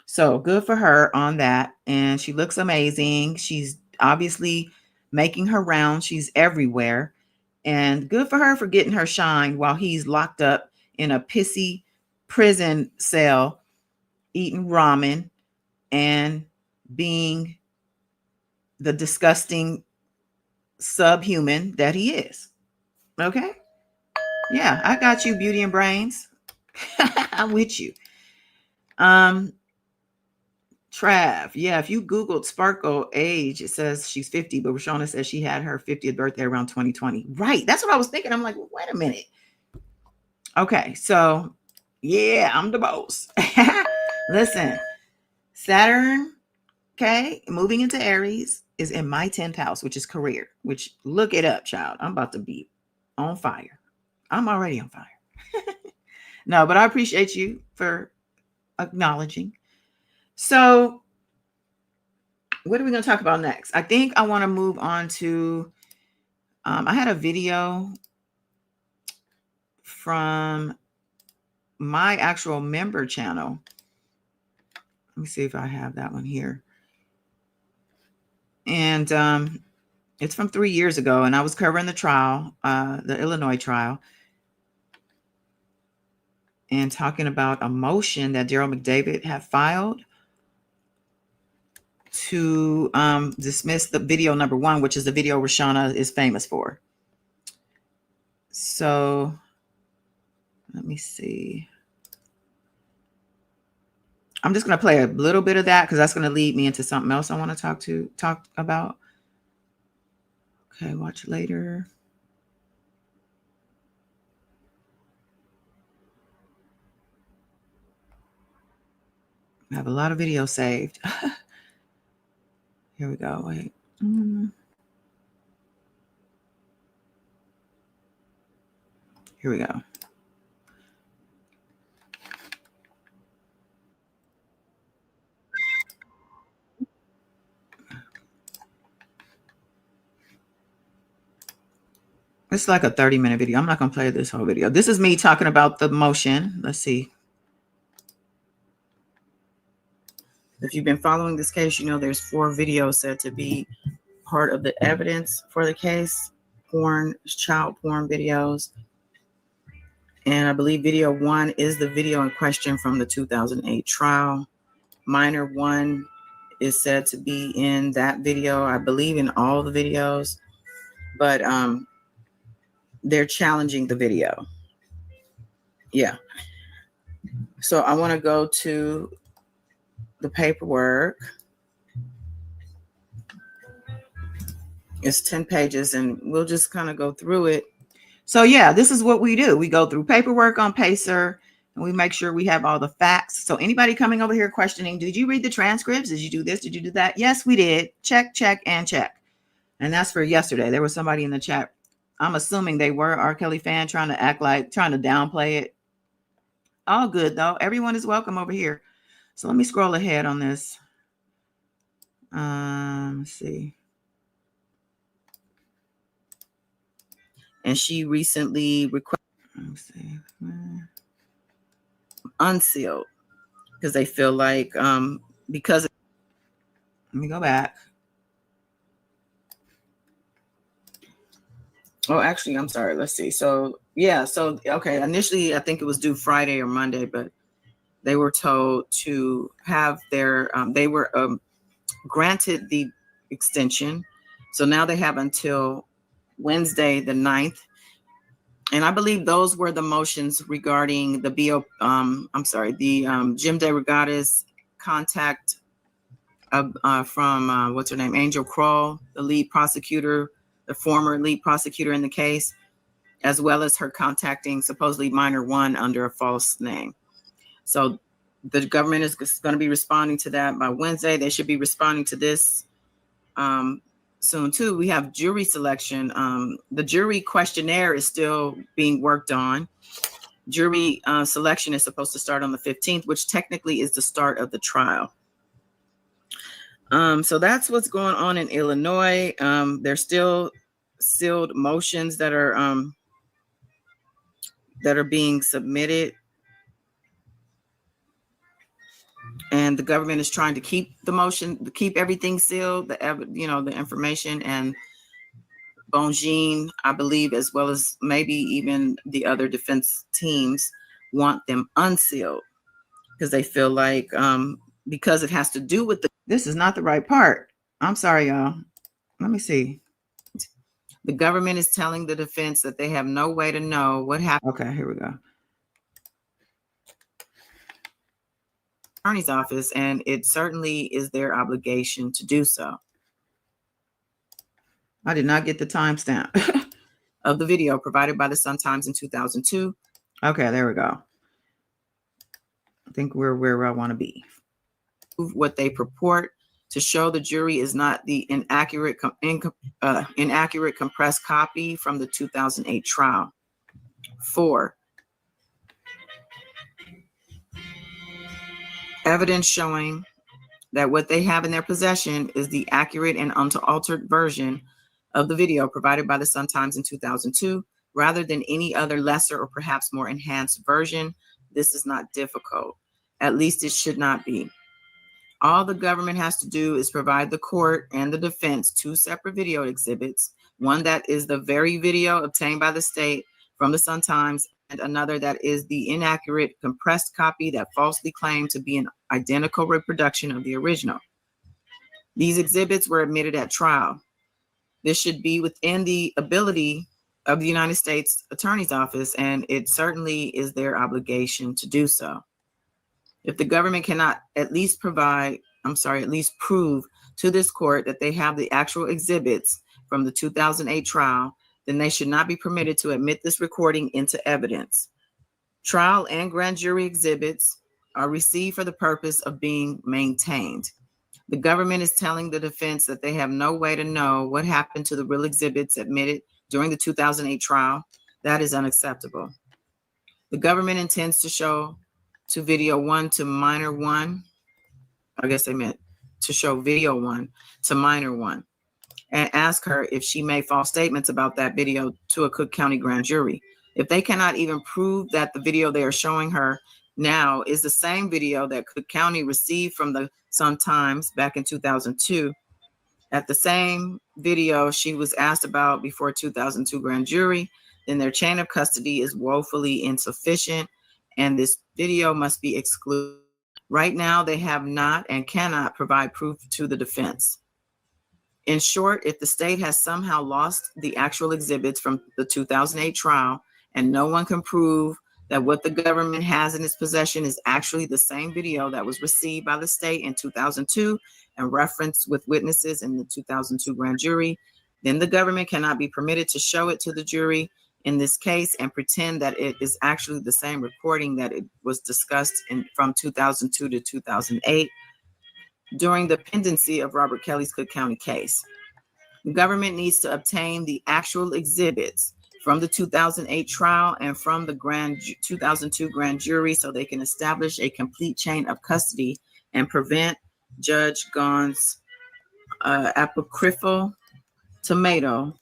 So good for her on that. And she looks amazing. She's obviously making her rounds. She's everywhere. And good for her for getting her shine while he's locked up in a pissy prison cell, eating ramen and being the disgusting subhuman that he is. Okay? Yeah, I got you, Beauty and Brains. I'm with you. Trav, yeah, if you Googled Sparkle age, it says she's 50, but Rashana says she had her 50th birthday around 2020. Right. That's what I was thinking. I'm like, well, wait a minute. Okay. So, yeah, I'm the boss. Listen, Saturn, okay, moving into Aries is in my 10th house, which is career, which look it up, child. I'm about to be on fire. I'm already on fire. No, but I appreciate you for acknowledging. So, what are we going to talk about next? I think I want to move on to, I had a video from my actual member channel. Let me see if I have that one here. And it's from 3 years ago, and I was covering the trial, the Illinois trial, and talking about a motion that Daryl McDavid had filed to dismiss the video number 1, which is the video Rashana is famous for. So let me see. I'm just going to play a little bit of that because that's going to lead me into something else I want to talk about. Okay, watch later. I have a lot of videos saved. Here we go. Wait. Here we go. It's like a 30-minute video. I'm not going to play this whole video. This is me talking about the motion. Let's see. If you've been following this case, you know there's 4 videos said to be part of the evidence for the case. Child porn videos. And I believe video 1 is the video in question from the 2008 trial. Minor 1 is said to be in that video. I believe in all the videos, but they're challenging the video. Yeah. So I want to go to the paperwork. It's 10 pages, and we'll just kind of go through it. So yeah, this is what we do. We go through paperwork on Pacer, and we make sure we have all the facts. So anybody coming over here questioning, did you read the transcripts? Did you do this? Did you do that? Yes, we did. Check, check, and check. And that's for yesterday. There was somebody in the chat. I'm assuming they were R. Kelly fan trying to downplay it. All good though. Everyone is welcome over here. So let me scroll ahead on this. Let's see. And she recently requested, unsealed, because they feel like because let me go back. Oh, actually, I'm sorry. Let's see. So yeah, so okay. Initially, I think it was due Friday or Monday, but they were told to have their they were granted the extension. So now they have until Wednesday, the 9th. And I believe those were the motions regarding the Jim DeRogatis contact from what's her name, Angel Kroll, the lead prosecutor, the former lead prosecutor in the case, as well as her contacting supposedly minor one under a false name. So the government is going to be responding to that by Wednesday. They should be responding to this soon too. We have jury selection. The jury questionnaire is still being worked on. Jury selection is supposed to start on the 15th, which technically is the start of the trial. So that's what's going on in Illinois. There's still sealed motions that are being submitted, and the government is trying to keep everything sealed, the information, and Bongine, I believe, as well as maybe even the other defense teams, want them unsealed because they feel like because it has to do with this is not the right part. I'm sorry, y'all. Let me see. The government is telling the defense that they have no way to know what happened. Okay, here we go. Attorney's office, and it certainly is their obligation to do so. I did not get the timestamp of the video provided by the Sun-Times in 2002. Okay, there we go. I think we're where I want to be. What they purport to show the jury is not the inaccurate compressed copy from the 2008 trial. 4, evidence showing that what they have in their possession is the accurate and unaltered version of the video provided by the Sun-Times in 2002, rather than any other lesser or perhaps more enhanced version. This is not difficult. At least it should not be. All the government has to do is provide the court and the defense 2 separate video exhibits, one that is the very video obtained by the state from the Sun-Times, and another that is the inaccurate compressed copy that falsely claimed to be an identical reproduction of the original. These exhibits were admitted at trial. This should be within the ability of the United States Attorney's Office, and it certainly is their obligation to do so. If the government cannot at least prove to this court that they have the actual exhibits from the 2008 trial, then they should not be permitted to admit this recording into evidence. Trial and grand jury exhibits are received for the purpose of being maintained. The government is telling the defense that they have no way to know what happened to the real exhibits admitted during the 2008 trial. That is unacceptable. The government intends to show to video 1 to minor 1. I guess they meant to show video 1 to minor 1 and ask her if she made false statements about that video to a Cook County grand jury. If they cannot even prove that the video they are showing her now is the same video that Cook County received from the Sun-Times back in 2002, at the same video she was asked about before 2002 grand jury, then their chain of custody is woefully insufficient, and this video must be excluded. Right now, they have not and cannot provide proof to the defense. In short, if the state has somehow lost the actual exhibits from the 2008 trial and no one can prove that what the government has in its possession is actually the same video that was received by the state in 2002 and referenced with witnesses in the 2002 grand jury, then the government cannot be permitted to show it to the jury in this case and pretend that it is actually the same recording that it was discussed from 2002 to 2008 during the pendency of Robert Kelly's Cook County case. The government needs to obtain the actual exhibits from the 2008 trial and from the 2002 grand jury so they can establish a complete chain of custody and prevent Judge Gaughan's apocryphal tomato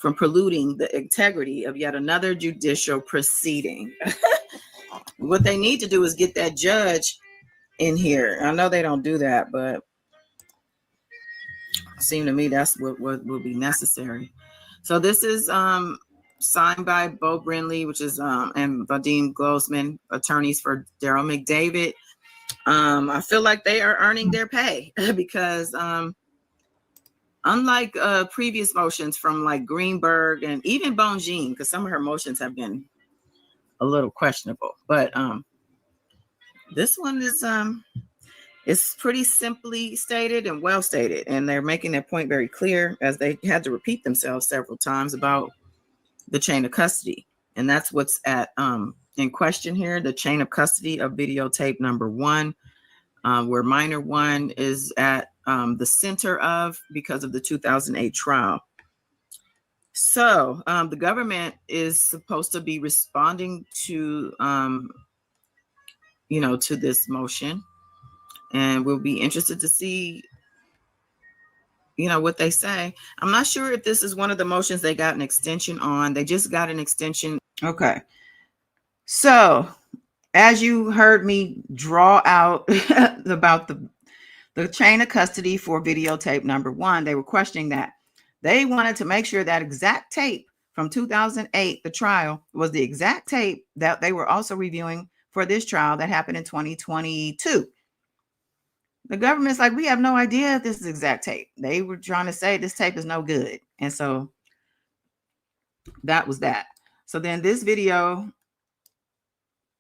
from polluting the integrity of yet another judicial proceeding. What they need to do is get that judge in here. I know they don't do that, but it seems to me that's what will be necessary. So this is signed by Bo Brindley, which is and Vadim Glosman, attorneys for Daryl McDavid. I feel like they are earning their pay because unlike previous motions from like Greenberg and even Bongine, because some of her motions have been a little questionable, but this one is It's pretty simply stated and well stated, and they're making that point very clear, as they had to repeat themselves several times about the chain of custody. And that's what's at in question here, the chain of custody of videotape number 1, where minor 1 is at the center of, because of the 2008 trial. So the government is supposed to be responding to, to this motion, and we'll be interested to see, what they say. I'm not sure if this is one of the motions they got an extension on. They just got an extension. Okay. So as you heard me draw out about the chain of custody for videotape number 1, they were questioning that. They wanted to make sure that exact tape from 2008, the trial, was the exact tape that they were also reviewing for this trial that happened in 2022. The government's like, we have no idea if this is exact tape. They were trying to say this tape is no good. And so that was that. So then this video,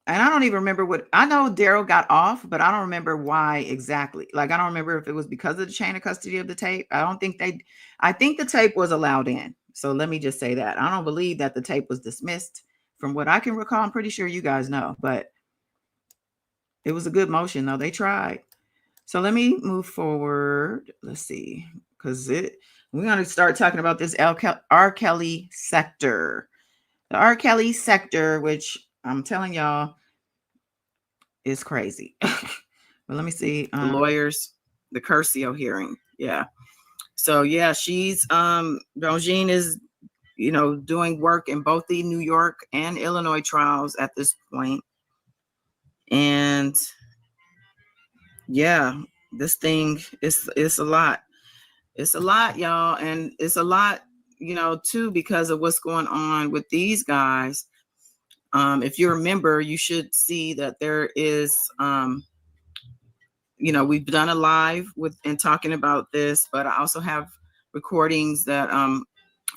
and I don't even remember I know Daryl got off, but I don't remember why exactly. Like, I don't remember if it was because of the chain of custody of the tape. I think the tape was allowed in. So let me just say that. I don't believe that the tape was dismissed. From what I can recall, I'm pretty sure you guys know, but it was a good motion though. They tried. So let me move forward. Let's see, because we're going to start talking about this R. Kelly sector. The R. Kelly sector, which I'm telling y'all is crazy. But let me see. The lawyers, the Curcio hearing. Yeah. So yeah, she's Rosine is, doing work in both the New York and Illinois trials at this point. And yeah, this thing is a lot. It's a lot, y'all. And it's a lot, too, because of what's going on with these guys. If you remember, you should see that there is, we've done a live and talking about this, but I also have recordings that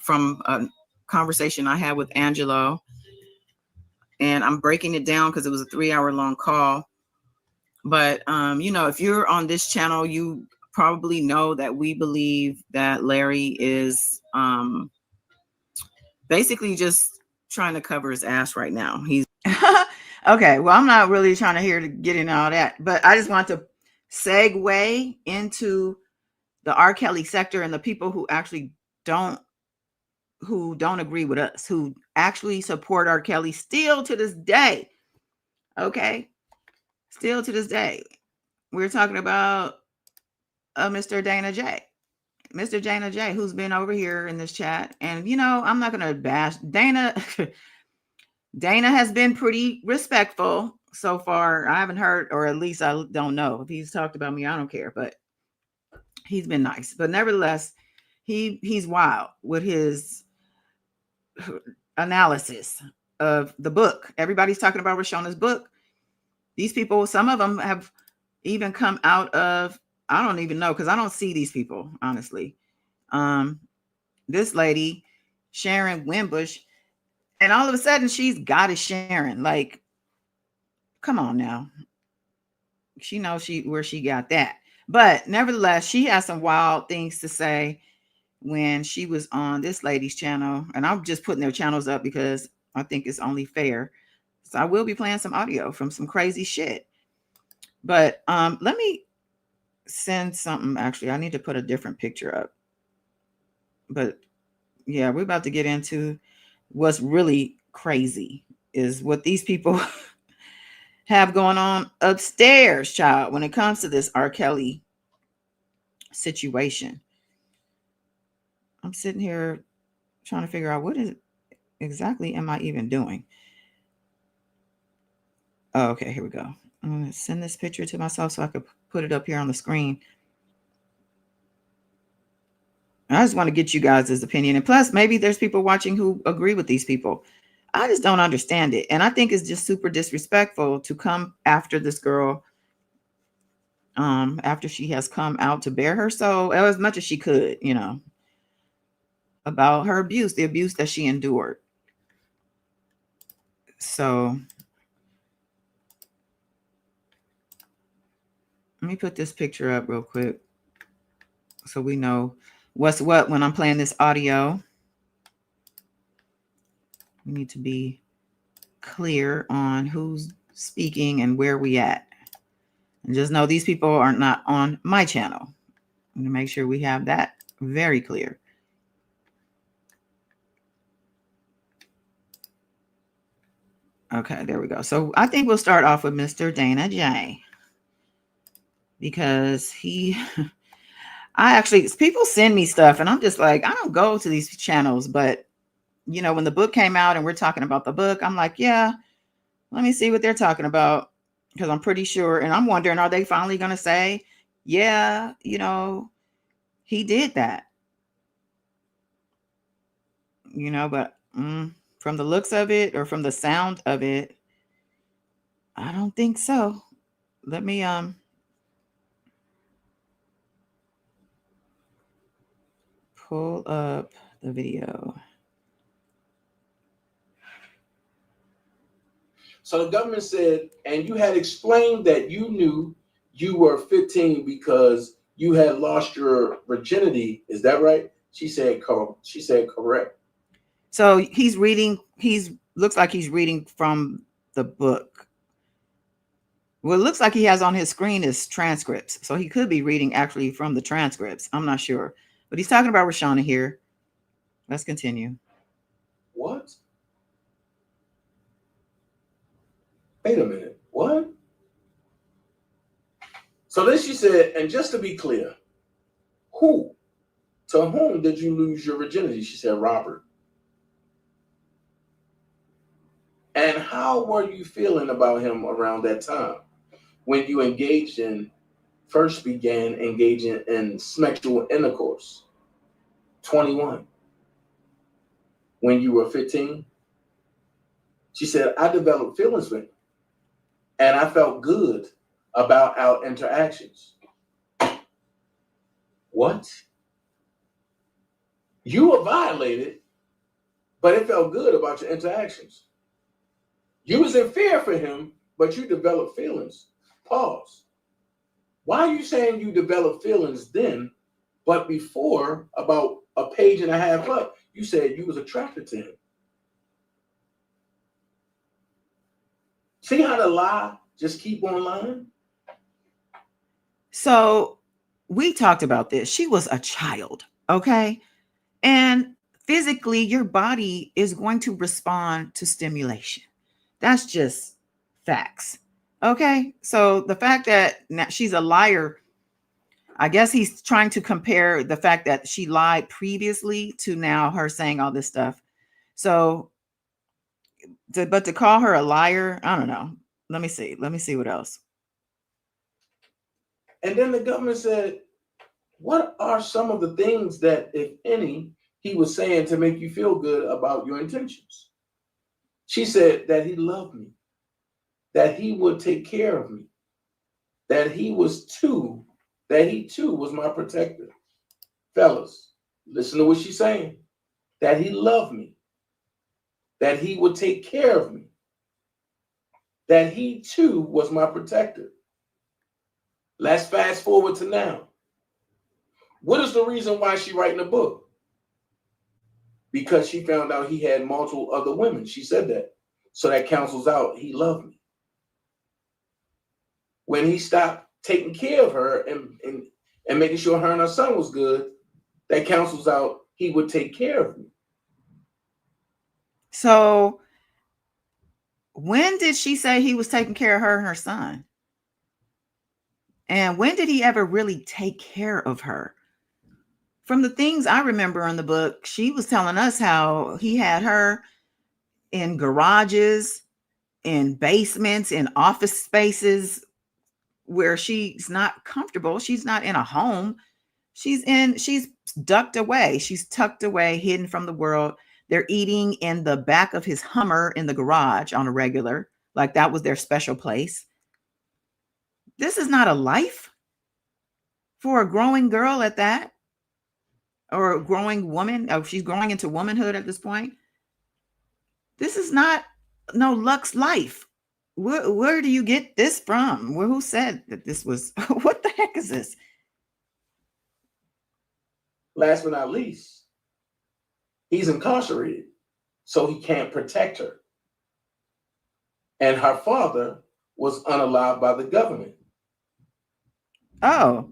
from a conversation I had with Angelo, and I'm breaking it down because it was a 3-hour long call. But, if you're on this channel, you probably know that we believe that Larry is basically just trying to cover his ass right now. He's okay. Well, I'm not really trying to get into all that, but I just want to segue into the R. Kelly sector and the people who actually don't agree with us, who actually support R. Kelly still to this day. Okay. Still to this day. We're talking about Mr. Dana J. Mr. Dana J, who's been over here in this chat. And, I'm not going to bash Dana. Dana has been pretty respectful so far. I haven't heard, or at least I don't know if he's talked about me. I don't care, but he's been nice. But nevertheless, he's wild with his analysis of the book. Everybody's talking about Rashana's book. These people, some of them have even come out of, I don't even know, because I don't see these people, honestly. This lady, Sharon Wimbush, and all of a sudden she's Goddess Sharon. Like, come on now. She knows where she got that. But nevertheless, she has some wild things to say when she was on this lady's channel. And I'm just putting their channels up because I think it's only fair. So I will be playing some audio from some crazy shit. But let me send something. Actually, I need to put a different picture up. But yeah, we're about to get into what's really crazy is what these people have going on upstairs, child, when it comes to this R. Kelly situation. I'm sitting here trying to figure out what exactly am I even doing? Oh, okay, here we go. I'm going to send this picture to myself so I could put it up here on the screen. I just want to get you guys' opinion. And plus, maybe there's people watching who agree with these people. I just don't understand it. And I think it's just super disrespectful to come after this girl after she has come out to bare her soul as much as she could, about her abuse, the abuse that she endured. So Let me put this picture up real quick so we know what's what when I'm playing this audio. We need to be clear on who's speaking and where we at. And just know these people are not on my channel. I'm going to make sure we have that very clear. Okay, there we go. So I think we'll start off with Mr. Dana J. Because people send me stuff and I'm just like, I don't go to these channels. But, you know, when the book came out and we're talking about the book, I'm like, yeah, let me see what they're talking about. Because I'm pretty sure. And I'm wondering, are they finally going to say, yeah, you know, he did that? You know, but from the looks of it or from the sound of it, I don't think so. Let me pull up the video. So the government said, and you had explained that you knew you were 15 because you had lost your virginity. Is that right? She said correct. So he's reading, looks like he's reading from the book. What it looks like he has on his screen is transcripts. So he could be reading actually from the transcripts. I'm not sure. But he's talking about Rashana here. Let's continue. What? Wait a minute. What? So then she said, and just to be clear, to whom did you lose your virginity? She said, Robert. And how were you feeling about him around that time when you first began engaging in sexual intercourse? 21. When you were 15? She said, I developed feelings for him and I felt good about our interactions. What? You were violated, but it felt good about your interactions. You was in fear for him, but you developed feelings. Pause. Why are you saying you developed feelings then, but before, about a page and a half up, you said you was attracted to him? See how the lie just keep on lying? So we talked about this. She was a child, okay? And physically, your body is going to respond to stimulation. That's just facts. Okay. So the fact that now she's a liar, I guess he's trying to compare the fact that she lied previously to now her saying all this stuff. So, but to call her a liar, I don't know. Let me see. Let me see what else. And then the government said, what are some of the things that, if any, he was saying to make you feel good about your intentions? She said that he loved me, that he would take care of me, that he too was my protector. Fellas, listen to what she's saying. That he loved me, that he would take care of me, that he too was my protector. Let's fast forward to now. What is the reason why she's writing a book? Because she found out he had multiple other women. She said that. So that cancels out he loved me. When he stopped taking care of her and making sure her and her son was good, that cancels out he would take care of me. So when did she say he was taking care of her and her son? And when did he ever really take care of her? From the things I remember in the book, she was telling us how he had her in garages, in basements, in office spaces where she's not comfortable. She's not in a home. She's ducked away. She's tucked away, hidden from the world. They're eating in the back of his Hummer in the garage on a regular, like that was their special place. This is not a life for a growing girl at that, or a growing woman. Oh, she's growing into womanhood at this point. This is not no Lux life. Where do you get this from? Who said that this was? What the heck is this? Last but not least, he's incarcerated, so he can't protect her. And her father was unalived by the government. Oh,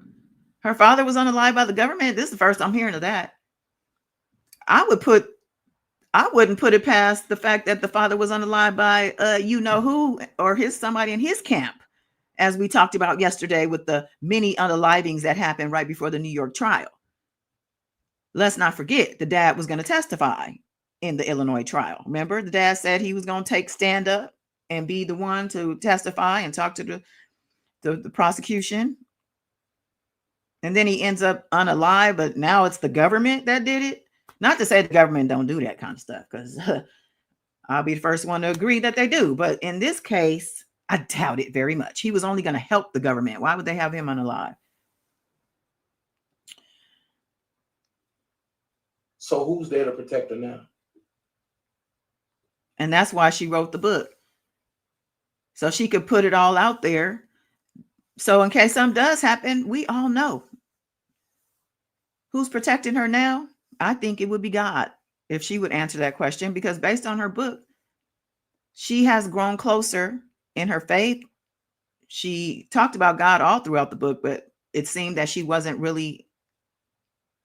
her father was unalived by the government. This is the first I'm hearing of that. I wouldn't put it past the fact that the father was unalived by you know who, or somebody in his camp, as we talked about yesterday with the many unalivings that happened right before the New York trial. Let's not forget the dad was going to testify in the Illinois trial. Remember, the dad said he was going to stand up and be the one to testify and talk to the prosecution. And then he ends up unalive, but now it's the government that did it. Not to say the government don't do that kind of stuff, because I'll be the first one to agree that they do. But in this case, I doubt it very much. He was only going to help the government. Why would they have him unalive? So who's there to protect her now? And that's why she wrote the book. So she could put it all out there. So in case something does happen, we all know. Who's protecting her now? I think it would be God if she would answer that question, because based on her book, she has grown closer in her faith. She talked about God all throughout the book, but it seemed that she wasn't really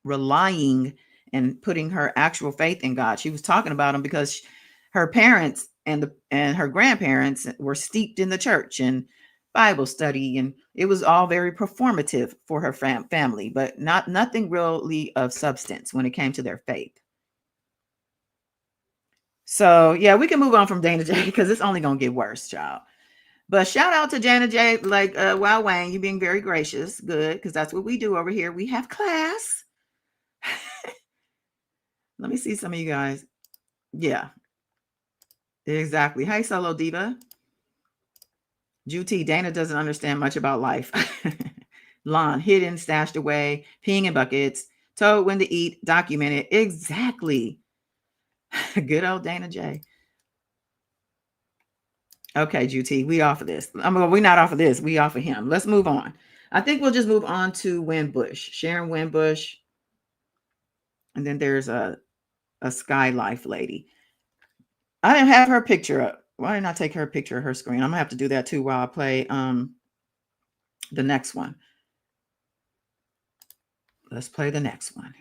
relying and putting her actual faith in God. She was talking about him because her parents and her grandparents were steeped in the church and Bible study, and it was all very performative for her family, but nothing really of substance when it came to their faith. So yeah, we can move on from Dana J because it's only gonna get worse, child. But shout out to Jana J, like wow Wang, you being very gracious, good, because that's what we do over here. We have class. Let me see some of you guys. Yeah, exactly. Hey, Solo Diva. Juti, Dana doesn't understand much about life. Lon, hidden, stashed away, peeing in buckets, told when to eat, documented. Exactly. Good old Dana J. Okay, Juti, we off of this. We're not off of this. We off of him. Let's move on. I think we'll just move on to Winbush, Sharon Winbush. And then there's a Sky Life lady. I didn't have her picture up. Why didn't I take her picture of her screen? I'm gonna have to do that too while I play the next one. Let's play the next one.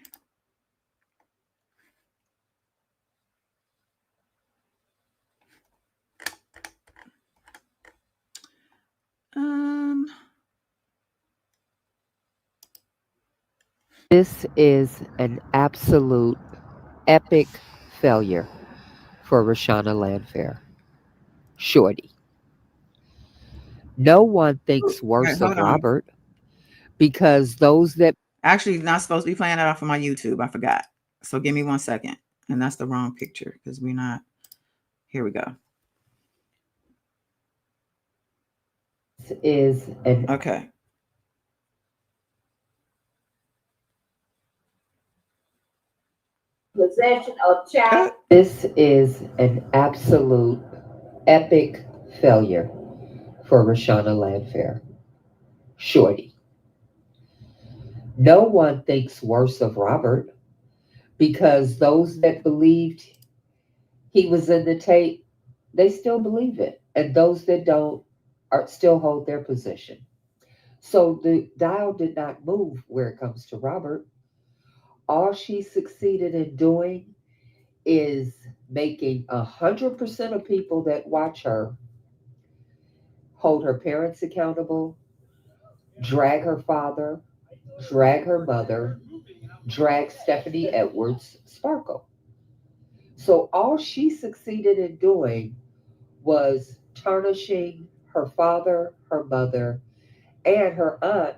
This is an absolute epic failure for Rashana Landfair. Shorty. No one thinks worse Hold of on. Robert because those that Actually, not supposed to be playing that off of my YouTube. I forgot. So give me 1 second. And that's the wrong picture because we're not. Here we go. is an Okay. possession of child. This is an absolute epic failure for Rashana Landfair. Shorty. No one thinks worse of Robert because those that believed he was in the tape, they still believe it. And those that don't are still hold their position. So the dial did not move where it comes to Robert. All she succeeded in doing is making 100% of people that watch her hold her parents accountable, drag her father, drag her mother, drag Stephanie Edwards Sparkle. So all she succeeded in doing was tarnishing her father, her mother, and her aunt,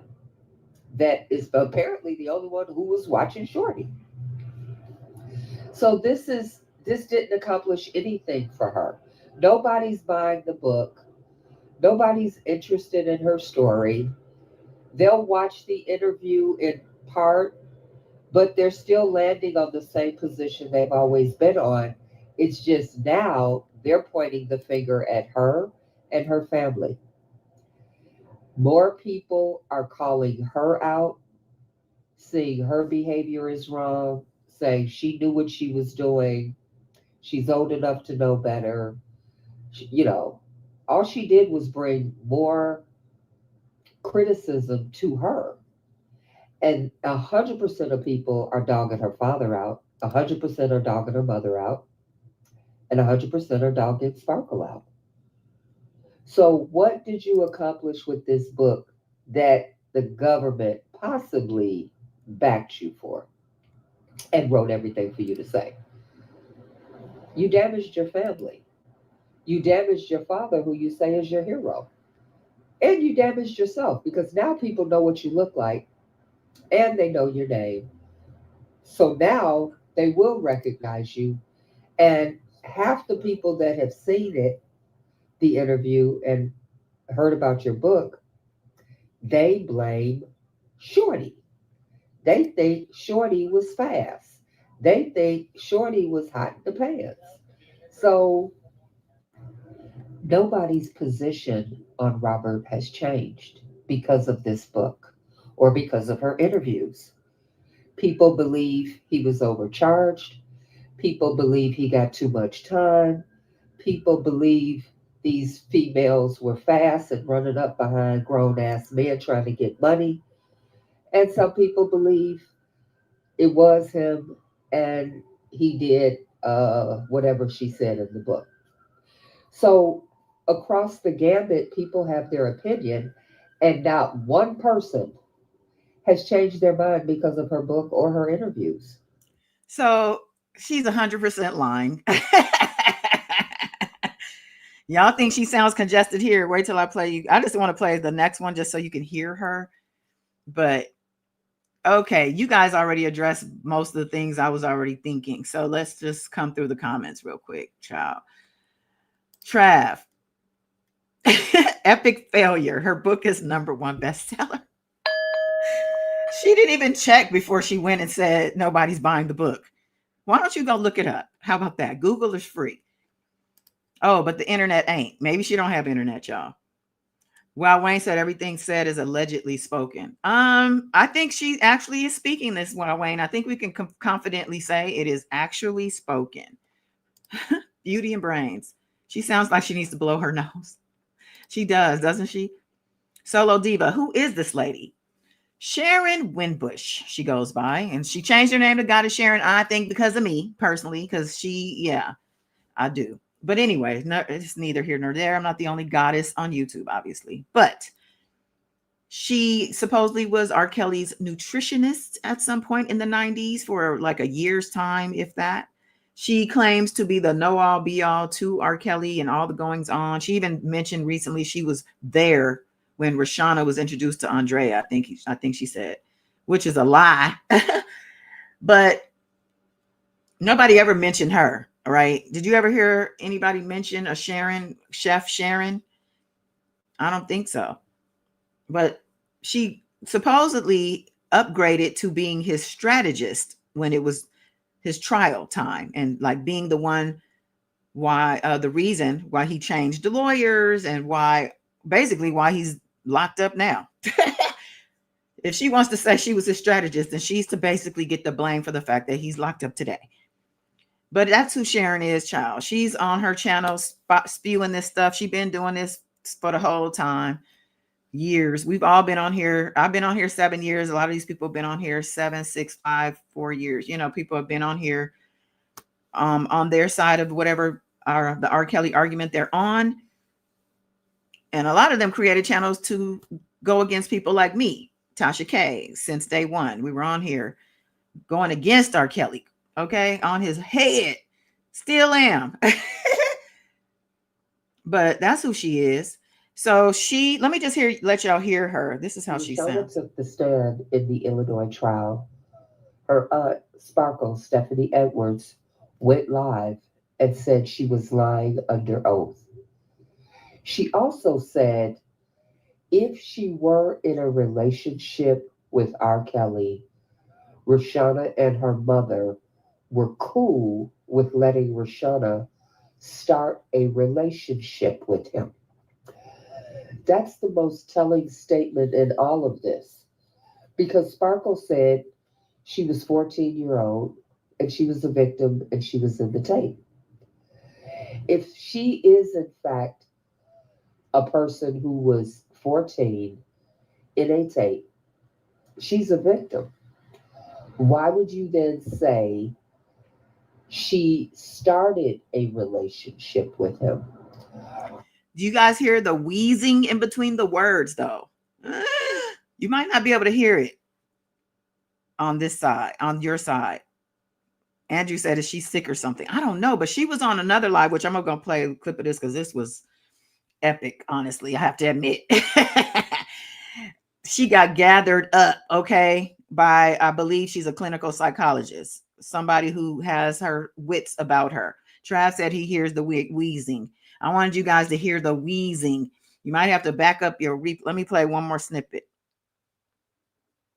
that is apparently the only one who was watching Shorty. So this didn't accomplish anything for her. Nobody's buying the book. Nobody's interested in her story. They'll watch the interview in part, but they're still landing on the same position they've always been on. It's just now they're pointing the finger at her and her family. More people are calling her out, saying her behavior is wrong, saying she knew what she was doing. She's old enough to know better. You know, all she did was bring more criticism to her. And 100% of people are dogging her father out, 100% are dogging her mother out, and 100% are dogging Sparkle out. So, what did you accomplish with this book that the government possibly backed you for and wrote everything for you to say? You damaged your family. You damaged your father, who you say is your hero. And you damaged yourself because now people know what you look like and they know your name. So now they will recognize you. And half the people that have seen it, the interview, and heard about your book, they blame Shorty. They think Shorty was fast. They think Shorty was hot in the pants. So nobody's position on Robert has changed because of this book or because of her interviews. People believe he was overcharged. People believe he got too much time. People believe these females were fast and running up behind grown ass men trying to get money. And some people believe it was him and he did whatever she said in the book. So across the gambit, people have their opinion, and not one person has changed their mind because of her book or her interviews. So she's 100% lying. Y'all think she sounds congested here? Wait till I play you. I just want to play the next one just so you can hear her. But okay, you guys already addressed most of the things I was already thinking. So let's just come through the comments real quick, child. Trav, epic failure. Her book is #1 bestseller. She didn't even check before she went and said nobody's buying the book. Why don't you go look it up? How about that? Google is free. Oh, but the internet ain't. Maybe she don't have internet, y'all. Well, Wayne said everything said is allegedly spoken. I think she actually is speaking this one, Wayne. I think we can confidently say it is actually spoken. Beauty and brains. She sounds like she needs to blow her nose. She does, doesn't she? Solo Diva. Who is this lady? Sharon Winbush, she goes by, and she changed her name to Goddess Sharon, I think, because of me personally, because I do. But anyway, no, it's neither here nor there. I'm not the only goddess on YouTube, obviously. But she supposedly was R. Kelly's nutritionist at some point in the 90s for like a year's time, if that. She claims to be the know-all, be-all to R. Kelly and all the goings on. She even mentioned recently she was there when Rashana was introduced to Andrea. I think she said, which is a lie. But nobody ever mentioned her. All right. Did you ever hear anybody mention a Sharon, Chef Sharon? I don't think so. But she supposedly upgraded to being his strategist when it was his trial time, and like being the one why the reason why he changed the lawyers and why he's locked up now. If she wants to say she was his strategist, then she's to basically get the blame for the fact that he's locked up today. But that's who Sharon is, child. She's on her channel spewing this stuff. She's been doing this for the whole time, years. We've all been on here. I've been on here 7 years. A lot of these people have been on here 7, 6, 5, 4 years. You know, people have been on here on their side of whatever the R. Kelly argument they're on. And a lot of them created channels to go against people like me, Tasha K, since day one. We were on here going against R. Kelly, okay, on his head. Still am. But that's who she is. So let me just let y'all hear her. This is how she sounds. Took the stand in the Illinois trial. Her aunt, Sparkle, Stephanie Edwards, went live and said she was lying under oath. She also said if she were in a relationship with R. Kelly, Rashana and her mother were cool with letting Rashana start a relationship with him. that's the most telling statement in all of this. Because Sparkle said she was 14-year-old and she was a victim and she was in the tape. If she is in fact a person who was 14 in a tape, she's a victim. Why would you then say she started a relationship with him? Do you guys hear the wheezing in between the words, though? You might not be able to hear it on this side, on your side. Andrew said, is she sick or something? I don't know, but she was on another live, which I'm going to play a clip of this because this was epic, honestly. I have to admit. She got gathered up, okay, by, I believe she's a clinical psychologist, somebody who has her wits about her. Trav said he hears the wheezing. I wanted you guys to hear the wheezing. You might have to back up your let me play one more snippet.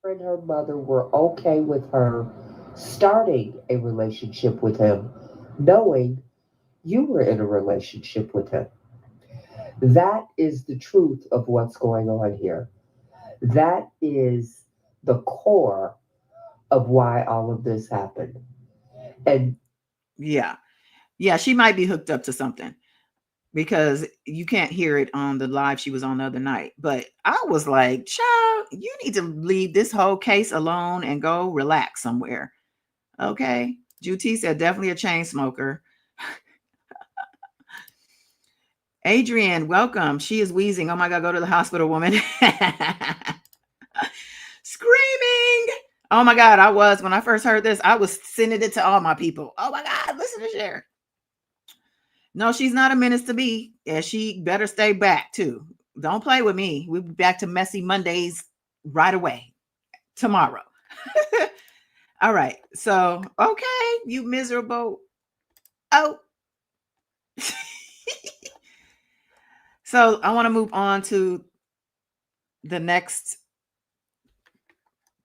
Her and her mother were okay with her starting a relationship with him, knowing you were in a relationship with him. That is the truth of what's going on here. That is the core of why all of this happened. And yeah, she might be hooked up to something because you can't hear it on the live she was on the other night. But I was like, child, you need to leave this whole case alone and go relax somewhere. Okay. Juti said definitely a chain smoker. Adrienne, welcome. She is wheezing. Oh my God, go to the hospital, woman. Screaming. Oh my God, when I first heard this, I was sending it to all my people. Oh my God, listen to Sharon. No, she's not a menace to me. Yeah, she better stay back too. Don't play with me. We'll be back to messy Mondays right away tomorrow. All right. So, okay, you miserable. Oh. So I want to move on to the next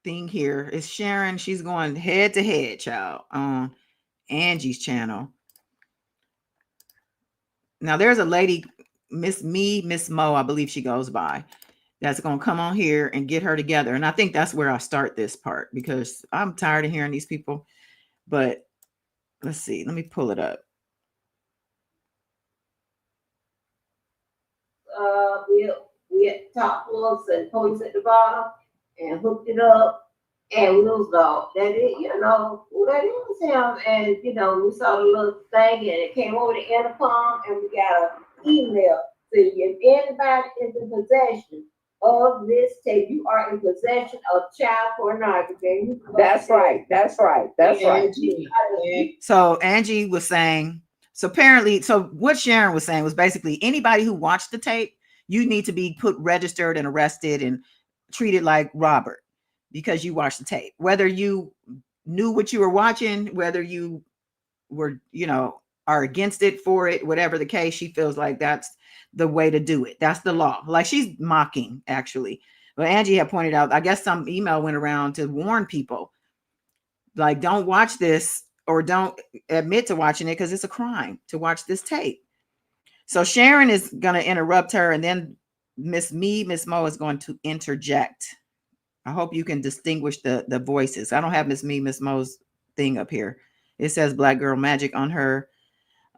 thing here. Is Sharon. She's going head to head, child, on Angie's channel. Now there's a lady, Miss Mo, I believe she goes by, that's going to come on here and get her together. And I think that's where I start this part because I'm tired of hearing these people. But let's see. Let me pull it up. We had top floors and points at the bottom and hooked it up and we was like, that is, that is him. And, we saw the little thing and it came over the intercom and we got an email. So if anybody is in possession of this tape, you are in possession of child pornography. that's right. So Angie was saying, so apparently, so what Sharon was saying was basically anybody who watched the tape, you need to be registered and arrested and treated like Robert because you watched the tape. Whether you knew what you were watching, whether you were, are against it, for it, whatever the case, she feels like that's the way to do it. That's the law. Like she's mocking, actually. But Angie had pointed out, I guess some email went around to warn people, like, don't watch this or don't admit to watching it because it's a crime to watch this tape. So Sharon is going to interrupt her, and then Miss Mo is going to interject. I hope you can distinguish the voices. I don't have Miss Mo's thing up here. It says Black Girl Magic on her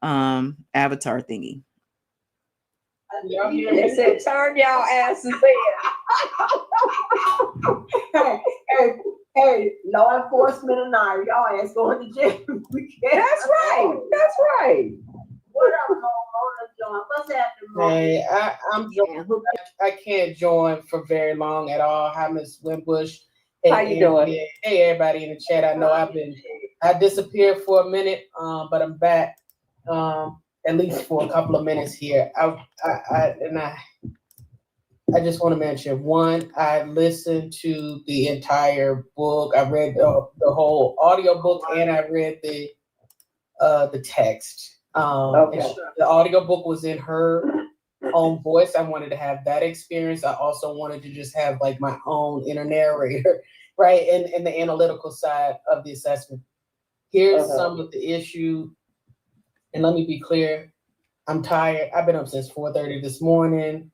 avatar thingy. They said, turn y'all asses in. Hey, law enforcement and I, y'all ass going to jail. That's right. What up, Mona John? What's happening, Mona? Hey, I'm joining. I can't join for very long at all. Hi, Miss Wimbush. Hey, How you doing? Hey, everybody in the chat. I know I disappeared for a minute, but I'm back. At least for a couple of minutes here. I just want to mention, one, I listened to the entire book. I read the whole audio book and I read the text. Okay. The audio book was in her own voice. I wanted to have that experience. I also wanted to just have like my own inner narrator, right? And the analytical side of the assessment. Here's some of the issue. And let me be clear, I'm tired. I've been up since 4:30 this morning.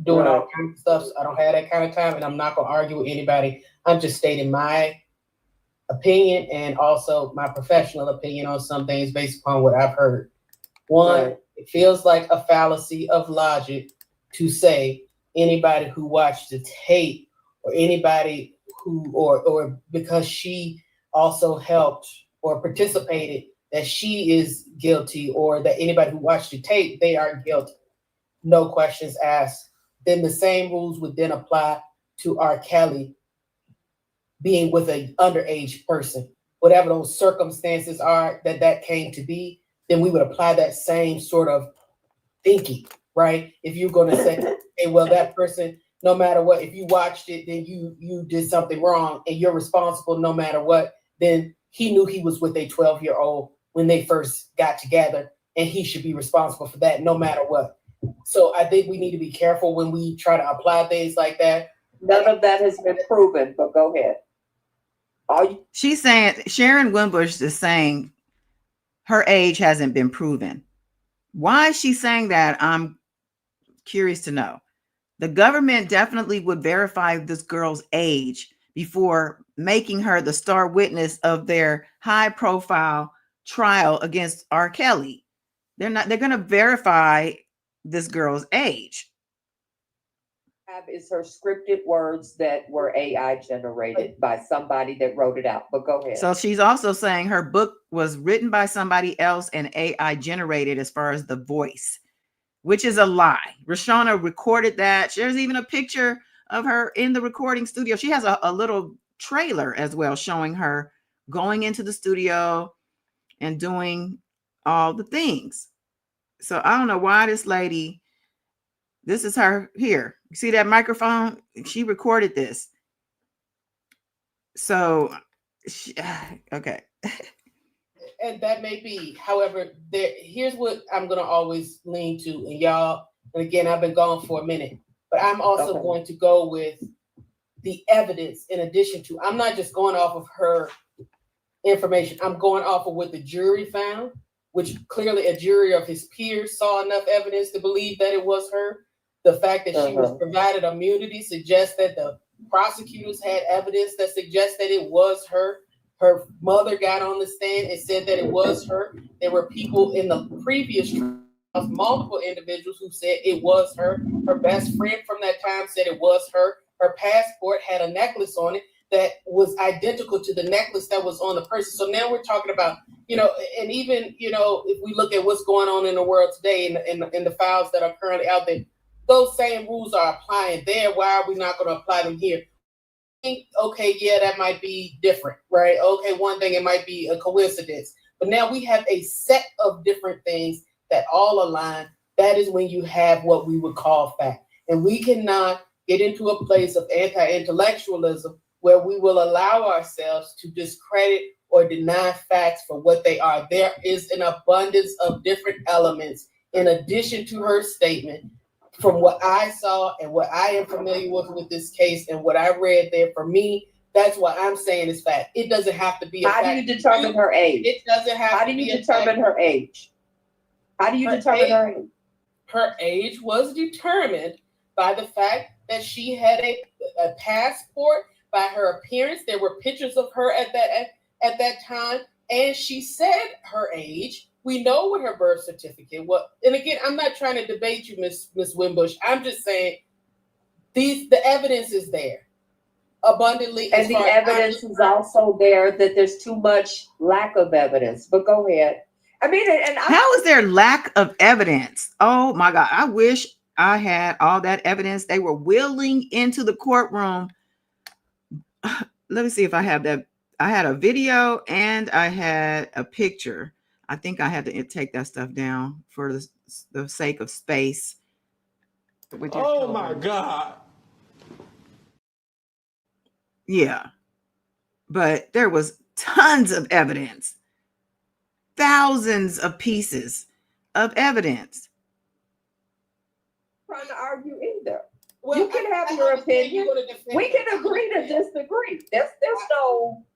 doing all Right. kinds of stuff. So I don't have that kind of time, and I'm not gonna argue with anybody. I'm just stating my opinion and also my professional opinion on some things based upon what I've heard. One, Right. it feels like a fallacy of logic to say anybody who watched the tape or anybody who or because she also helped or participated that she is guilty, or that anybody who watched the tape, they are guilty. No questions asked. Then the same rules would then apply to R. Kelly being with an underage person. Whatever those circumstances are that came to be, then we would apply that same sort of thinking, right? If you're going to say, hey, well, that person, no matter what, if you watched it, then you did something wrong and you're responsible no matter what, then he knew he was with a 12-year-old when they first got together, and he should be responsible for that no matter what. So I think we need to be careful when we try to apply things like that. None of that has been proven, but go ahead. She's saying, Sharon Wimbush is saying her age hasn't been proven. Why is she saying that? I'm curious to know. The government definitely would verify this girl's age before making her the star witness of their high profile trial against R. Kelly. They're going to verify this girl's age. Is her scripted words that were AI generated by somebody that wrote it out. But go ahead. So she's also saying her book was written by somebody else and AI generated as far as the voice, which is a lie. Rashana recorded that. There's even a picture of her in the recording studio. She has a little trailer as well showing her going into the studio and doing all the things. So I don't know why this lady, this is her here. You see that microphone? She recorded this. So, okay. And that may be, however, here's what I'm going to always lean to. And y'all, and again, I've been gone for a minute, but I'm also going to go with the evidence in addition to, I'm not just going off of her information. I'm going off of what the jury found, which clearly a jury of his peers saw enough evidence to believe that it was her. The fact that she was provided immunity suggests that the prosecutors had evidence that suggests that it was her. Her mother got on the stand and said that it was her. There were people in the previous trials, multiple individuals who said it was her. Her best friend from that time said it was her. Her passport had a necklace on it that was identical to the necklace that was on the person. So now we're talking about, and even, if we look at what's going on in the world today in the files that are currently out there, those same rules are applying there. Why are we not going to apply them here? Okay, yeah, that might be different, right? Okay, one thing, it might be a coincidence. But now we have a set of different things that all align. That is when you have what we would call fact. And we cannot get into a place of anti-intellectualism where we will allow ourselves to discredit or deny facts for what they are. There is an abundance of different elements in addition to her statement. From what I saw and what I am familiar with this case and what I read there, for me, that's what I'm saying is fact. It doesn't have to be a fact. How do you determine her age? It doesn't have How to do be you determine her age? How do you determine her age? Her age was determined by the fact that she had a passport, by her appearance. There were pictures of her at that time, and she said her age. We know what her birth certificate was. And again, I'm not trying to debate you, Miss Wimbush. I'm just saying the evidence is there abundantly. And the evidence is also there that there's too much lack of evidence. But go ahead. I mean, how is there lack of evidence? Oh my God. I wish I had all that evidence. They were wheeling into the courtroom. Let me see if I have that. I had a video and I had a picture. I think I had to take that stuff down for the sake of space. Oh my God. Yeah. But there was tons of evidence. Thousands of pieces of evidence. I'm trying to argue either. Well, you can have your opinion. We can agree to disagree. There's no.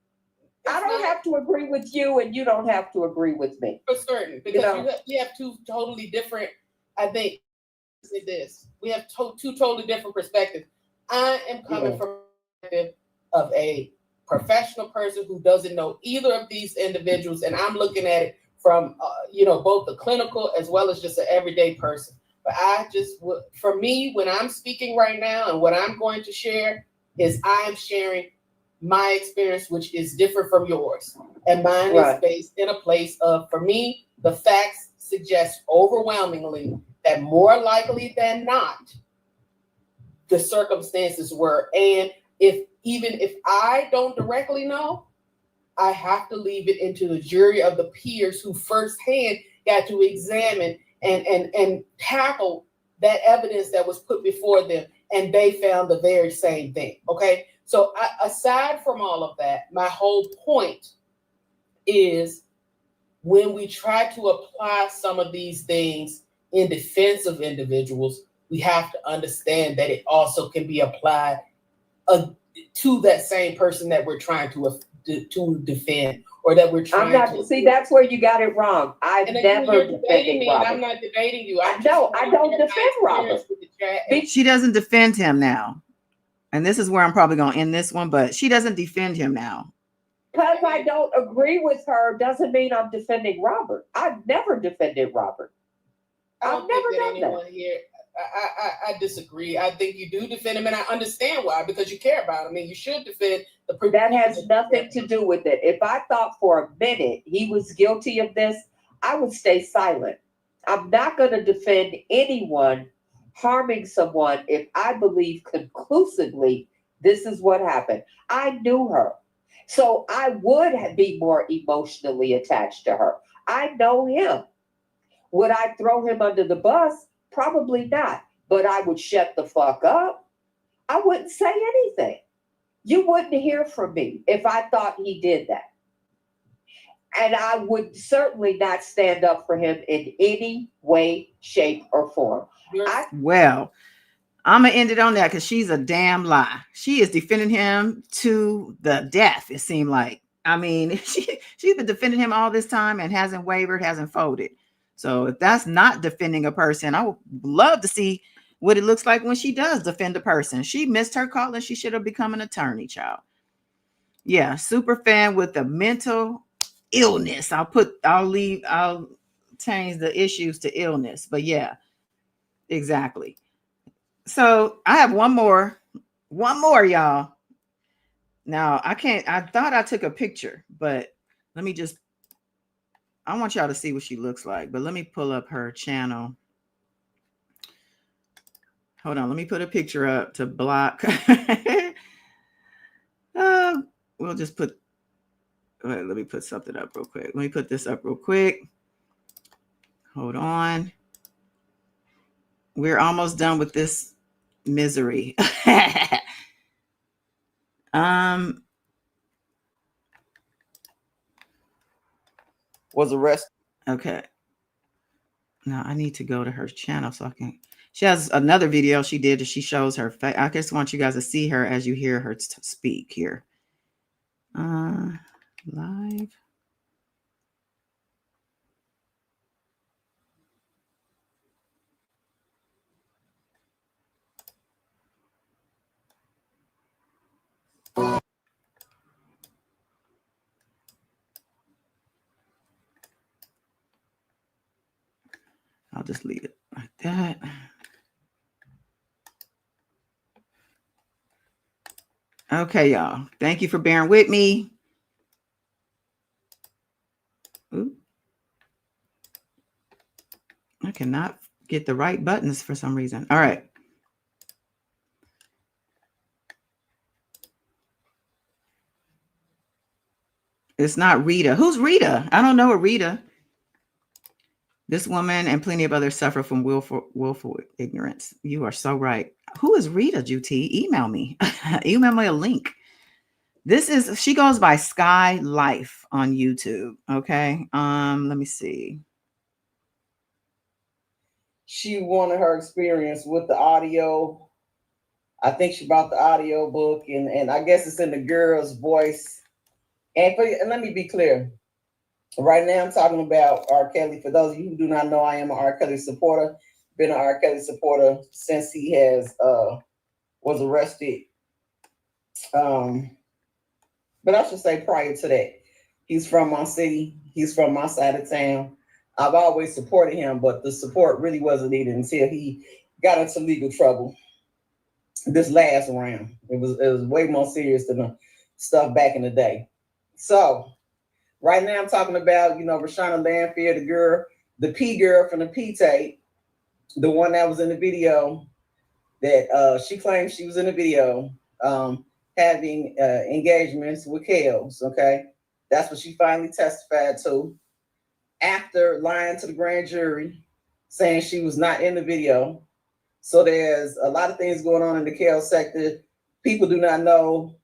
I don't have to agree with you, and you don't have to agree with me. For certain, because you have two totally different, I think, this. We have two totally different perspectives. I am coming from the perspective of a professional person who doesn't know either of these individuals, and I'm looking at it from both the clinical as well as just an everyday person. But for me, when I'm speaking right now and what I'm going to share is I'm sharing my experience, which is different from yours. And mine is based in a place of, for me, the facts suggest overwhelmingly that more likely than not, the circumstances were. And even if I don't directly know, I have to leave it into the jury of the peers who firsthand got to examine and tackle that evidence that was put before them, and they found the very same thing. Okay, so aside from all of that, my whole point is when we try to apply some of these things in defense of individuals, we have to understand that it also can be applied to that same person that we're trying to defend, or that we're trying to see. That's where you got it wrong. I've never defended Robert. I'm not debating you. I don't defend Robert. She doesn't defend him now, and this is where I'm probably going to end this one. But she doesn't defend him now. Because I don't agree with her doesn't mean I'm defending Robert. I've never defended Robert. I've never done that. Here, I disagree. I think you do defend him, and I understand why, because you care about him, and you should defend the person. That has nothing to do with it. If I thought for a minute he was guilty of this, I would stay silent. I'm not going to defend anyone harming someone if I believe conclusively this is what happened. I knew her, so I would be more emotionally attached to her. I know him. Would I throw him under the bus? Probably not, but I would shut the fuck up. I wouldn't say anything. You wouldn't hear from me if I thought he did that. And I would certainly not stand up for him in any way, shape, or form. Well, I'm going to end it on that because she's a damn lie. She is defending him to the death, it seemed like. I mean, she's been defending him all this time and hasn't wavered, hasn't folded. So if that's not defending a person, I would love to see what it looks like when she does defend a person. She missed her call and she should have become an attorney, child. Yeah, super fan with the mental illness. I'll change the issues to illness. But yeah, exactly. So I have one more, y'all. Now I thought I took a picture, but I want y'all to see what she looks like, but let me pull up her channel. Hold on. Let me put a picture up to block. We'll just put, let me put something up real quick. Let me put this up real quick. Hold on. We're almost done with this misery. Was arrested. Okay. Now I need to go to her channel so I can. She has another video she did. She shows her face. I just want you guys to see her as you hear her speak here. Live. I'll just leave it like that. Okay, y'all. Thank you for bearing with me. Ooh. I cannot get the right buttons for some reason. All right. It's not Rita. Who's Rita? I don't know a Rita. This woman and plenty of others suffer from willful ignorance. You are so right. Who is Rita, Juti? Email me. Email me a link. She goes by Sky Life on YouTube. Okay. Let me see. She wanted her experience with the audio. I think she bought the audio book, and I guess it's in the girl's voice. And let me be clear. Right now, I'm talking about R. Kelly. For those of you who do not know, I am an R. Kelly supporter. been an R. Kelly supporter since he has was arrested. But I should say prior to that, he's from my city. He's from my side of town. I've always supported him, but the support really wasn't needed until he got into legal trouble. This last round, it was way more serious than the stuff back in the day. So right now I'm talking about, Rashana Landfair, the girl, the P girl from the P tape, the one that was in the video that she claimed she was in the video having engagements with Kels. Okay, that's what she finally testified to after lying to the grand jury, saying she was not in the video. So there's a lot of things going on in the Kels sector. People do not know.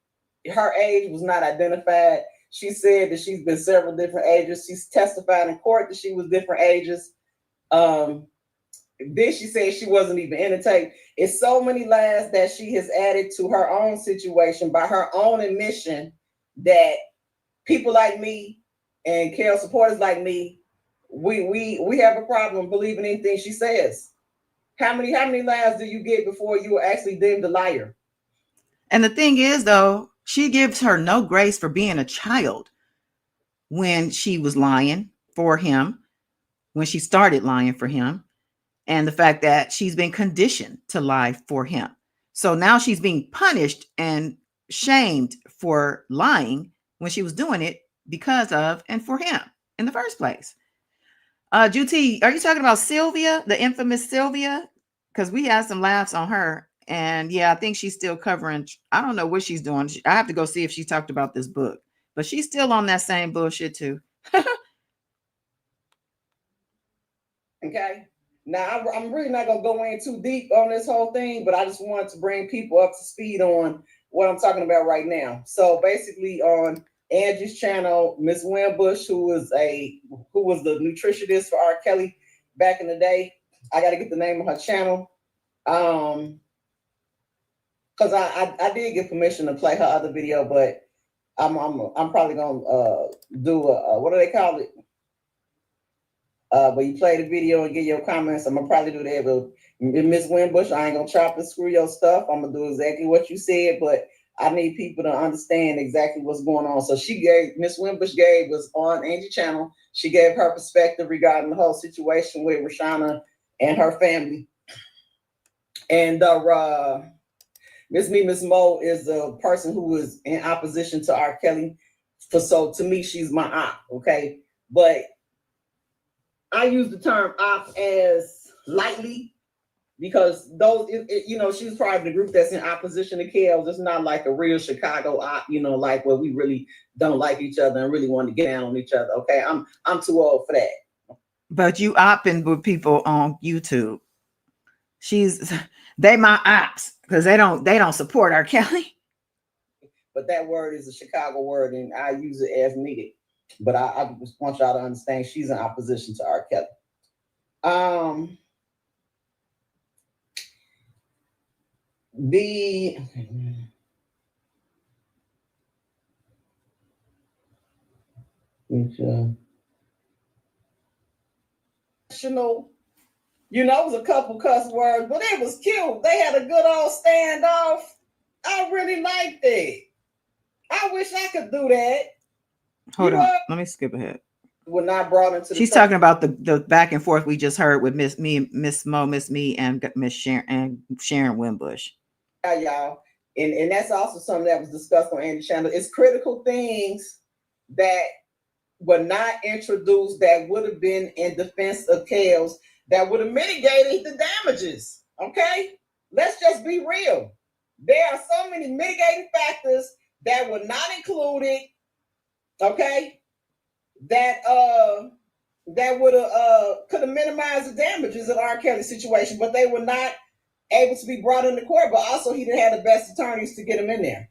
Her age was not identified. She said that she's been several different ages. She's testified in court that she was different ages. Then she said she wasn't even in the tape. It's so many lies that she has added to her own situation by her own admission that people like me and Kel supporters like me, we have a problem believing anything she says. How many lies do you get before you are actually deemed a liar? And the thing is, though, she gives her no grace for being a child when she was lying for him, when she started lying for him, and the fact that she's been conditioned to lie for him. So now she's being punished and shamed for lying when she was doing it because of and for him in the first place. Juti, are you talking about Sylvia, the infamous Sylvia? Because we had some laughs on her. And yeah, I think she's still covering. I don't know what she's doing. I have to go see if she talked about this book, but she's still on that same bullshit too. Okay. Now, I'm really not going to go in too deep on this whole thing, but I just wanted to bring people up to speed on what I'm talking about right now. So basically on Angie's channel, Miss Wimbush, who was the nutritionist for R. Kelly back in the day. I got to get the name of her channel. Because I did get permission to play her other video, but I'm probably going to do what do they call it? But you play the video and get your comments. I'm gonna probably do that. But Miss Wimbush, I ain't gonna chop and screw your stuff. I'm gonna do exactly what you said, but I need people to understand exactly what's going on. So Miss Wimbush was on Angie's channel. She gave her perspective regarding the whole situation with Rashana and her family. And Miss Mo is a person who is in opposition to R. Kelly. So to me, she's my op, okay? But I use the term op as lightly because she's part of the group that's in opposition to Kels. It's not like a real Chicago op, like where we really don't like each other and really want to get down on each other. Okay, I'm too old for that. But you opping with people on YouTube. They my ops because they don't support R. Kelly. But that word is a Chicago word, and I use it as needed. But I just want y'all to understand she's in opposition to R. Kelly. It was a couple cuss words, but it was cute. They had a good old standoff. I really liked it. I wish I could do that. Hold on, let me skip ahead. Were not brought into. She's talking about the back and forth we just heard with Miss Mo, Miss Me, and Miss Sharon Wimbush. Yeah, y'all, and that's also something that was discussed on Andy's channel. It's critical things that were not introduced that would have been in defense of Kels that would have mitigated the damages. Okay, let's just be real. There are so many mitigating factors that were not included. Okay, that would have could have minimized the damages of R. Kelly's situation, but they were not able to be brought into court. But also, he didn't have the best attorneys to get him in there.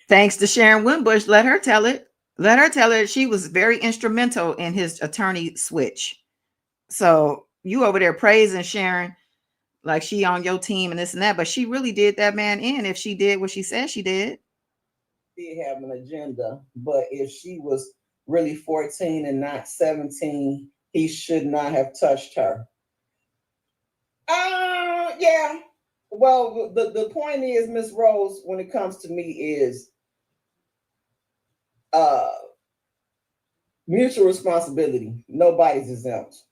Thanks to Sharon Wimbush, let her tell it. Let her tell it. She was very instrumental in his attorney switch. So you over there praising Sharon like she on your team and this and that, but she really did that man in if she did what she said she did. She did have an agenda, but if she was really 14 and not 17, he should not have touched her. Yeah. Well, the point is, Miss Rose, when it comes to me, is mutual responsibility. Nobody's exempt.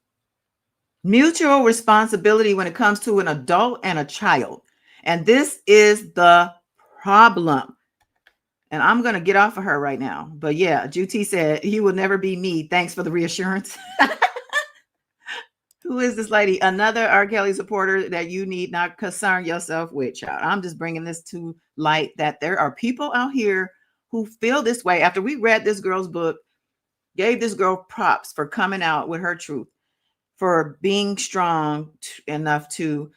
Mutual responsibility when it comes to an adult and a child. And this is the problem. And I'm going to get off of her right now. But yeah, Juti said, he will never be me. Thanks for the reassurance. Who is this lady? Another R. Kelly supporter that you need not concern yourself with, child. I'm just bringing this to light that there are people out here who feel this way. After we read this girl's book, gave this girl props for coming out with her truth, for being strong enough to,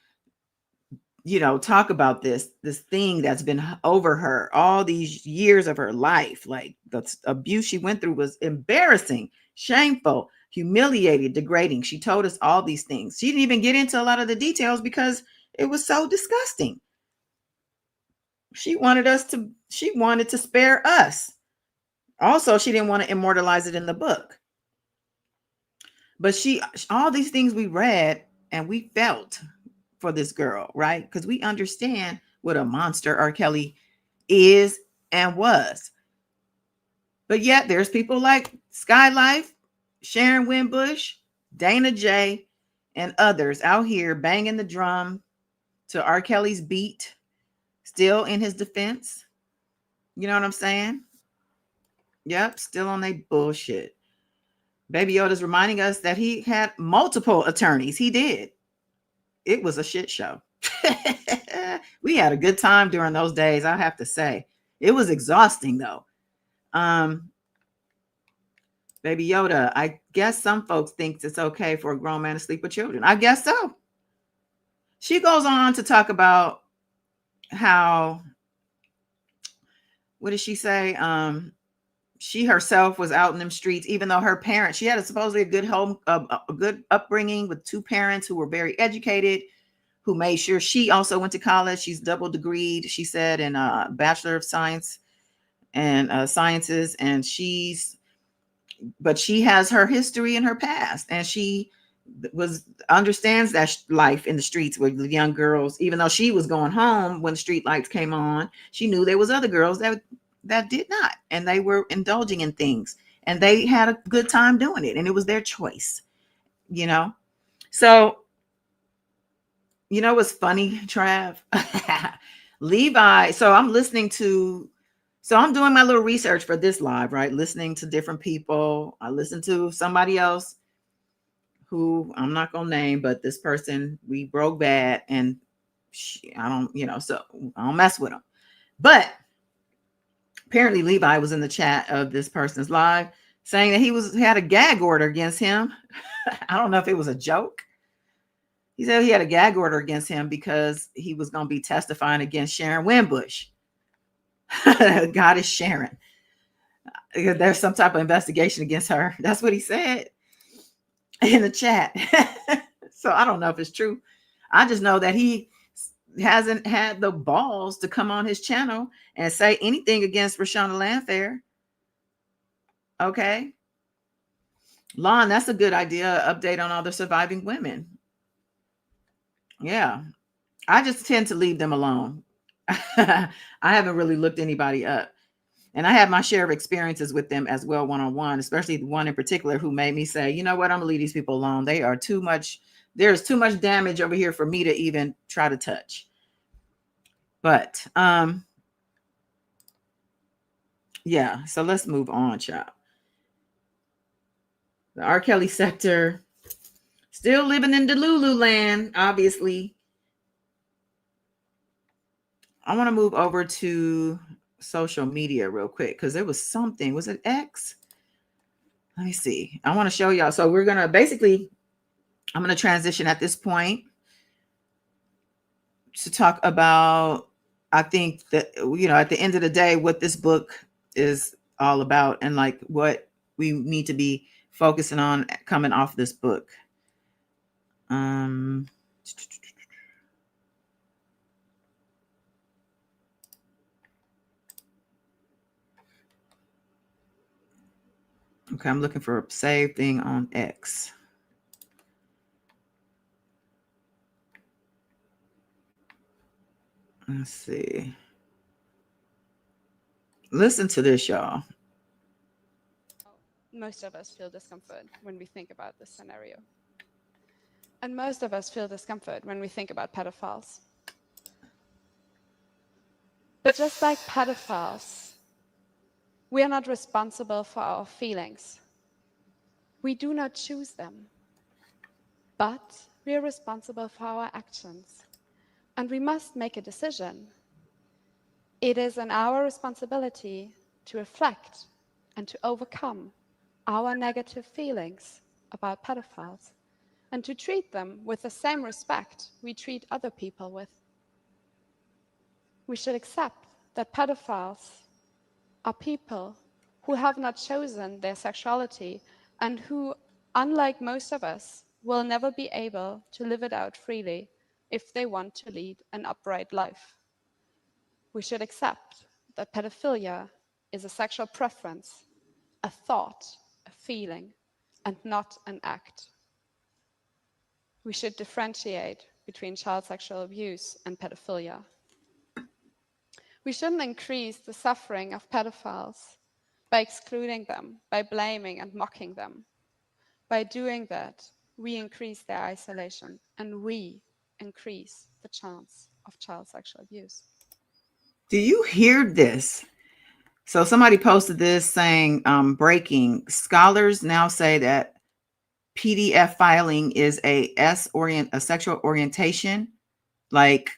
talk about this thing that's been over her all these years of her life. Like, the abuse she went through was embarrassing, shameful, humiliated, degrading. She told us all these things. She didn't even get into a lot of the details because it was so disgusting. She wanted to spare us. Also, she didn't want to immortalize it in the book. But all these things we read and we felt for this girl, right? Because we understand what a monster R. Kelly is and was. But yet there's people like Skylife, Sharon Winbush, Dana J, and others out here banging the drum to R. Kelly's beat, still in his defense. You know what I'm saying? Yep, still on their bullshit. Baby Yoda's reminding us that he had multiple attorneys. He did. It was a shit show. We had a good time during those days, I have to say. It was exhausting though. Baby Yoda, I guess some folks think it's okay for a grown man to sleep with children. I guess so. She goes on to talk about how, what did she say? She herself was out in them streets, even though her parents, she had supposedly a good home, a good upbringing with two parents who were very educated, who made sure she also went to college. She's double degreed, she said, in Bachelor of Science and Sciences. And but she has her history and her past, and she understands that life in the streets with the young girls. Even though she was going home when the street lights came on, she knew there was other girls that did not, and they were indulging in things, and they had a good time doing it, and it was their choice. So what's funny, Trav? Levi. So I'm doing my little research for this live, right? Listening to different people. I listened to somebody else who I'm not gonna name, but this person, we broke bad, and I don't mess with them. But apparently Levi was in the chat of this person's live saying that he had a gag order against him. I don't know if it was a joke. He said he had a gag order against him because he was going to be testifying against Sharon Winbush. Goddess Sharon. There's some type of investigation against her. That's what he said in the chat. So I don't know if it's true. I just know that he hasn't had the balls to come on his channel and say anything against Rashana Landfair. Okay. Lon, that's a good idea. Update on all the surviving women. Yeah. I just tend to leave them alone. I haven't really looked anybody up. And I have my share of experiences with them as well, one-on-one, especially the one in particular who made me say, you know what, I'm gonna leave these people alone. They are too much. There's too much damage over here for me to even try to touch. But yeah, so let's move on, child. The R. Kelly sector, still living in Delulu land, obviously. I want to move over to social media real quick because there was something. Was it X? Let me see. I want to show y'all. So we're going to I'm going to transition at this point to talk about, I think that, at the end of the day, what this book is all about and like what we need to be focusing on coming off this book. Okay, I'm looking for a save thing on X. Let's see. Listen to this, y'all. Most of us feel discomfort when we think about this scenario. And most of us feel discomfort when we think about pedophiles. But just like pedophiles, we are not responsible for our feelings. We do not choose them. But we are responsible for our actions. And we must make a decision. It is in our responsibility to reflect and to overcome our negative feelings about pedophiles and to treat them with the same respect we treat other people with. We should accept that pedophiles are people who have not chosen their sexuality and who, unlike most of us, will never be able to live it out freely if they want to lead an upright life. We should accept that pedophilia is a sexual preference, a thought, a feeling, and not an act. We should differentiate between child sexual abuse and pedophilia. We shouldn't increase the suffering of pedophiles by excluding them, by blaming and mocking them. By doing that, we increase their isolation and we increase the chance of child sexual abuse. Do you hear this? So somebody posted this saying, breaking. Scholars now say that PDF filing is a sexual orientation, like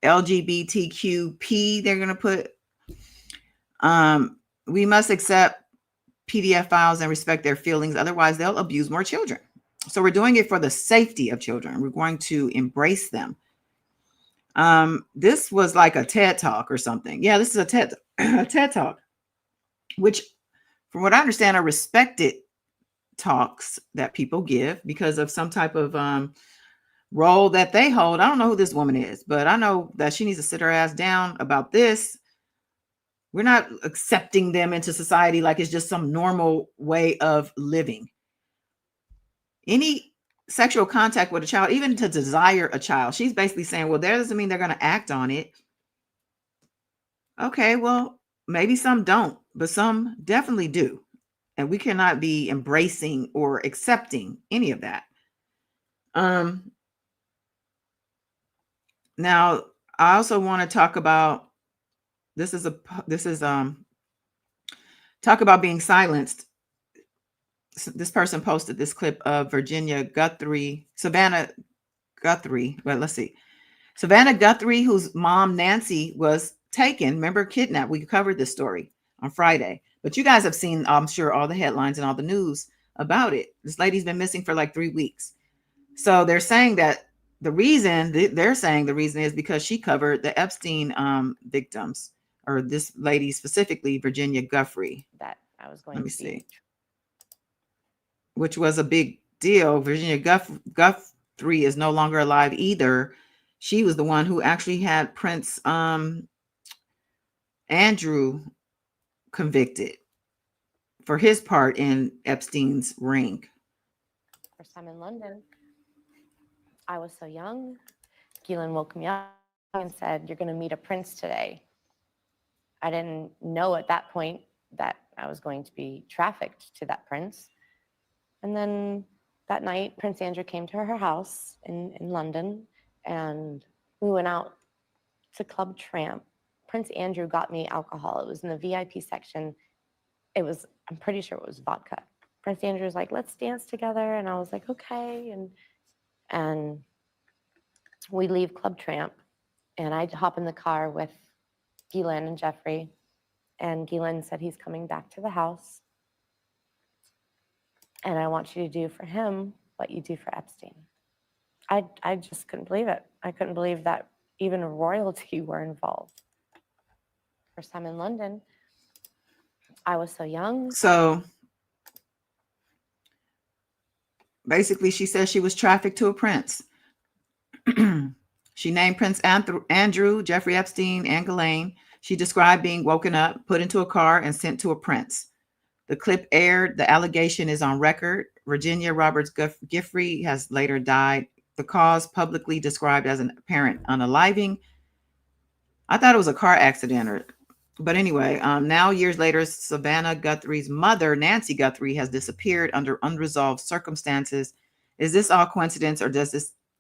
LGBTQP. They're going to put. We must accept PDF files and respect their feelings. Otherwise, they'll abuse more children. So we're doing it for the safety of children. We're going to embrace them. This was like a TED Talk or something. Yeah, this is a TED Talk, which, from what I understand, are respected talks that people give because of some type of role that they hold. I don't know who this woman is, but I know that she needs to sit her ass down about this. We're not accepting them into society like it's just some normal way of living. Any sexual contact with a child, even to desire a child, she's basically saying, well, that doesn't mean they're going to act on it. Okay, well, maybe some don't, but some definitely do. And we cannot be embracing or accepting any of that. Now, I also want to talk about talk about being silenced. This person posted this clip of Savannah Guthrie. Well, let's see. Savannah Guthrie, whose mom, Nancy, was taken, remember, kidnapped. We covered this story on Friday. But you guys have seen, I'm sure, all the headlines and all the news about it. This lady's been missing for like 3 weeks. So they're saying that the reason is because she covered the Epstein victims, or this lady specifically, Virginia Guthrie. That I was going Let me to see. Which was a big deal. Virginia Guthrie is no longer alive either. She was the one who actually had Prince Andrew convicted for his part in Epstein's ring. First time in London. I was so young. Keelan woke me up and said, "You're going to meet a prince today." I didn't know at that point that I was going to be trafficked to that prince. And then that night, Prince Andrew came to her house in London, and we went out to Tramp. Prince Andrew got me alcohol. It was in the VIP section. I'm pretty sure it was vodka. Prince Andrew was like, "Let's dance together." And I was like, okay. And we leave Club Tramp, and I hop in the car with Ghislaine and Jeffrey. And Ghislaine said he's coming back to the house. And I want you to do for him what you do for Epstein. I just couldn't believe it. I couldn't believe that even royalty were involved. First time in London. I was so young. So basically, she says she was trafficked to a prince. She named Prince Andrew, Jeffrey Epstein, and Ghislaine. She described being woken up, put into a car, and sent to a prince. The clip aired. The allegation is on record. Virginia Roberts Giffrey has later died. The cause publicly described as an apparent unaliving. I thought it was a car accident. But anyway, now years later, Savannah Guthrie's mother, Nancy Guthrie, has disappeared under unresolved circumstances. Is this all coincidence, or does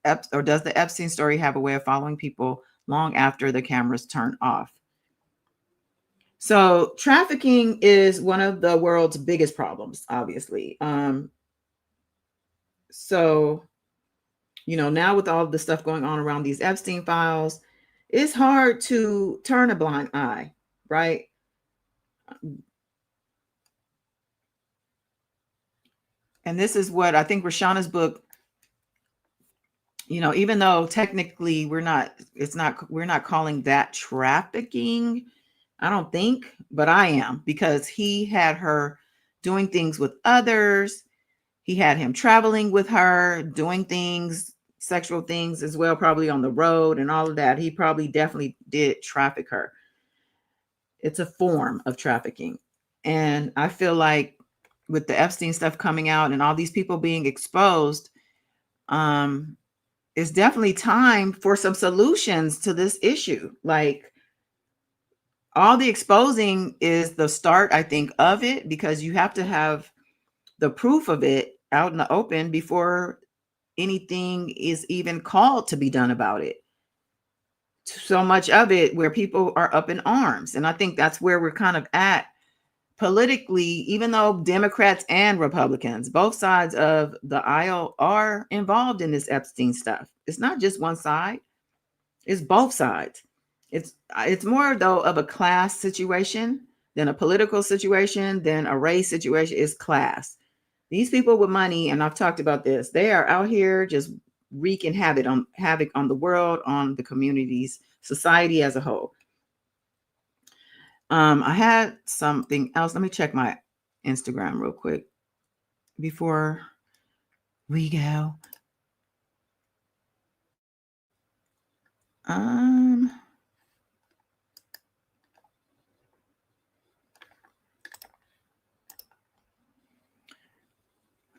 the Epstein story have a way of following people long after the cameras turn off? So trafficking is one of the world's biggest problems, obviously. So, now with all the stuff going on around these Epstein files, it's hard to turn a blind eye, right? And this is what I think Rashana's book, even though technically we're not calling that trafficking, I don't think, but I am, because he had her doing things with others. He had him traveling with her, doing things, sexual things as well, probably on the road and all of that. He probably definitely did traffic her. It's a form of trafficking. And I feel like with the Epstein stuff coming out and all these people being exposed, it's definitely time for some solutions to this issue. Like, all the exposing is the start, I think, of it, because you have to have the proof of it out in the open before anything is even called to be done about it. So much of it where people are up in arms. And I think that's where we're kind of at politically, even though Democrats and Republicans, both sides of the aisle, are involved in this Epstein stuff. It's not just one side, it's both sides. It's more, though, of a class situation than a political situation, than a race situation. Is class. These people with money, and I've talked about this, they are out here just wreaking havoc on the world, on the communities, society as a whole. I had something else. Let me check my Instagram real quick before we go.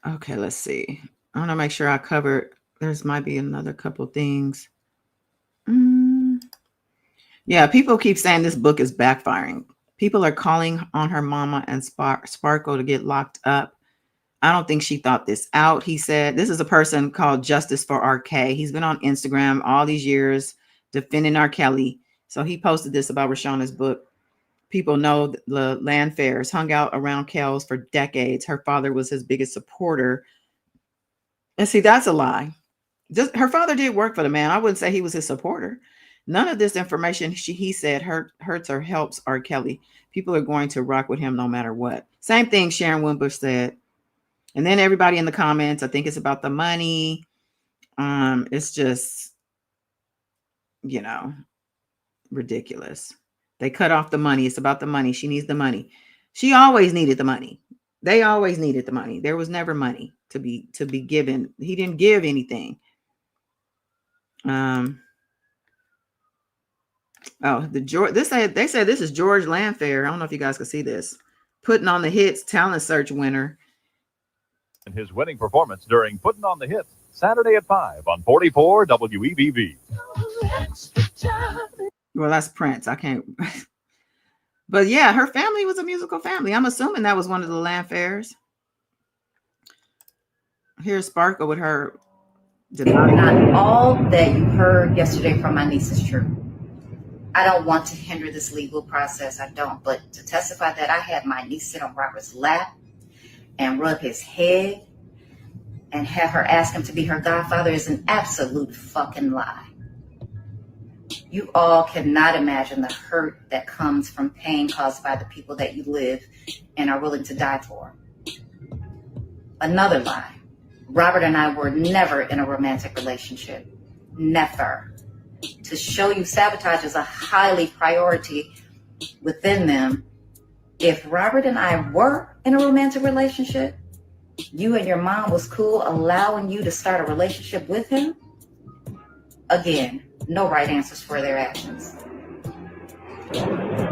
Okay, let's see. I want to make sure I covered. There's might be another couple things. Yeah, people keep saying this book is backfiring. People are calling on her mama and Sparkle to get locked up. I don't think she thought this out. He said, this is a person called Justice for RK. He's been on Instagram all these years defending R. Kelly. So he posted this about Rashana's book. People know the Landfairs hung out around Kells for decades. Her father was his biggest supporter. And see, that's a lie. Her father did work for the man. I wouldn't say he was his supporter. None of this information, he said, hurts or helps R. Kelly. People are going to rock with him no matter what. Same thing Sharon Wimbush said. And then everybody in the comments, I think it's about the money. It's just, ridiculous. They cut off the money. It's about the money. She needs the money. She always needed the money. They always needed the money. There was never money to be given. He didn't give anything. They said this is George Landfair. I don't know if you guys can see this. Putting on the Hits talent search winner. And his winning performance during Putting on the Hits, Saturday at 5 on 44 WEBV. Well, that's Prince. I can't. But yeah, her family was a musical family. I'm assuming that was one of the Landfairs. Here's Sparkle with her. Not all that you heard yesterday from my niece is true. I don't want to hinder this legal process. I don't. But to testify that I had my niece sit on Robert's lap and rub his head and have her ask him to be her godfather is an absolute fucking lie. You all cannot imagine the hurt that comes from pain caused by the people that you live and are willing to die for. Another lie. Robert and I were never in a romantic relationship. Never. To show you sabotage is a highly priority within them. If Robert and I were in a romantic relationship, you and your mom was cool allowing you to start a relationship with him, again, no right answers for their actions.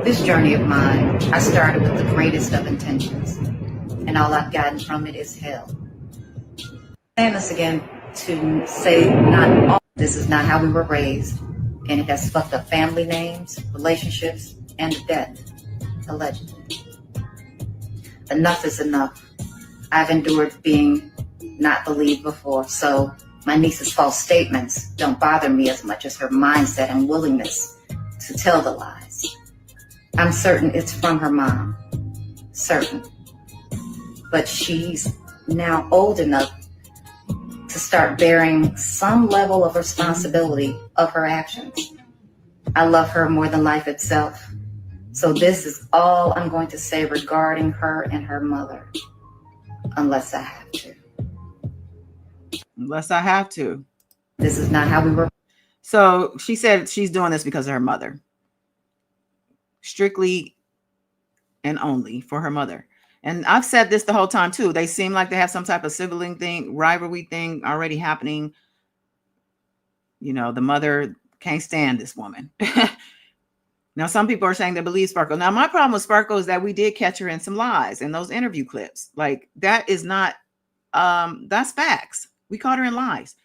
This journey of mine, I started with the greatest of intentions, and all I've gotten from it is hell. I'm saying this again to say not all, this is not how we were raised, and it has fucked up family names, relationships, and death, allegedly. Enough is enough. I've endured being not believed before, so my niece's false statements don't bother me as much as her mindset and willingness to tell the lies. I'm certain it's from her mom, certain. But she's now old enough to start bearing some level of responsibility of her actions. I love her more than life itself. So this is all I'm going to say regarding her and her mother, unless I have to. Unless I have to. This is not how we were. So she said she's doing this because of her mother. Strictly and only for her mother. And I've said this the whole time too. They seem like they have some type of sibling thing, rivalry thing already happening. You know, the mother can't stand this woman. Now, some people are saying they believe Sparkle. Now, my problem with Sparkle is that we did catch her in some lies in those interview clips. Like, that is not, that's facts. We caught her in lies.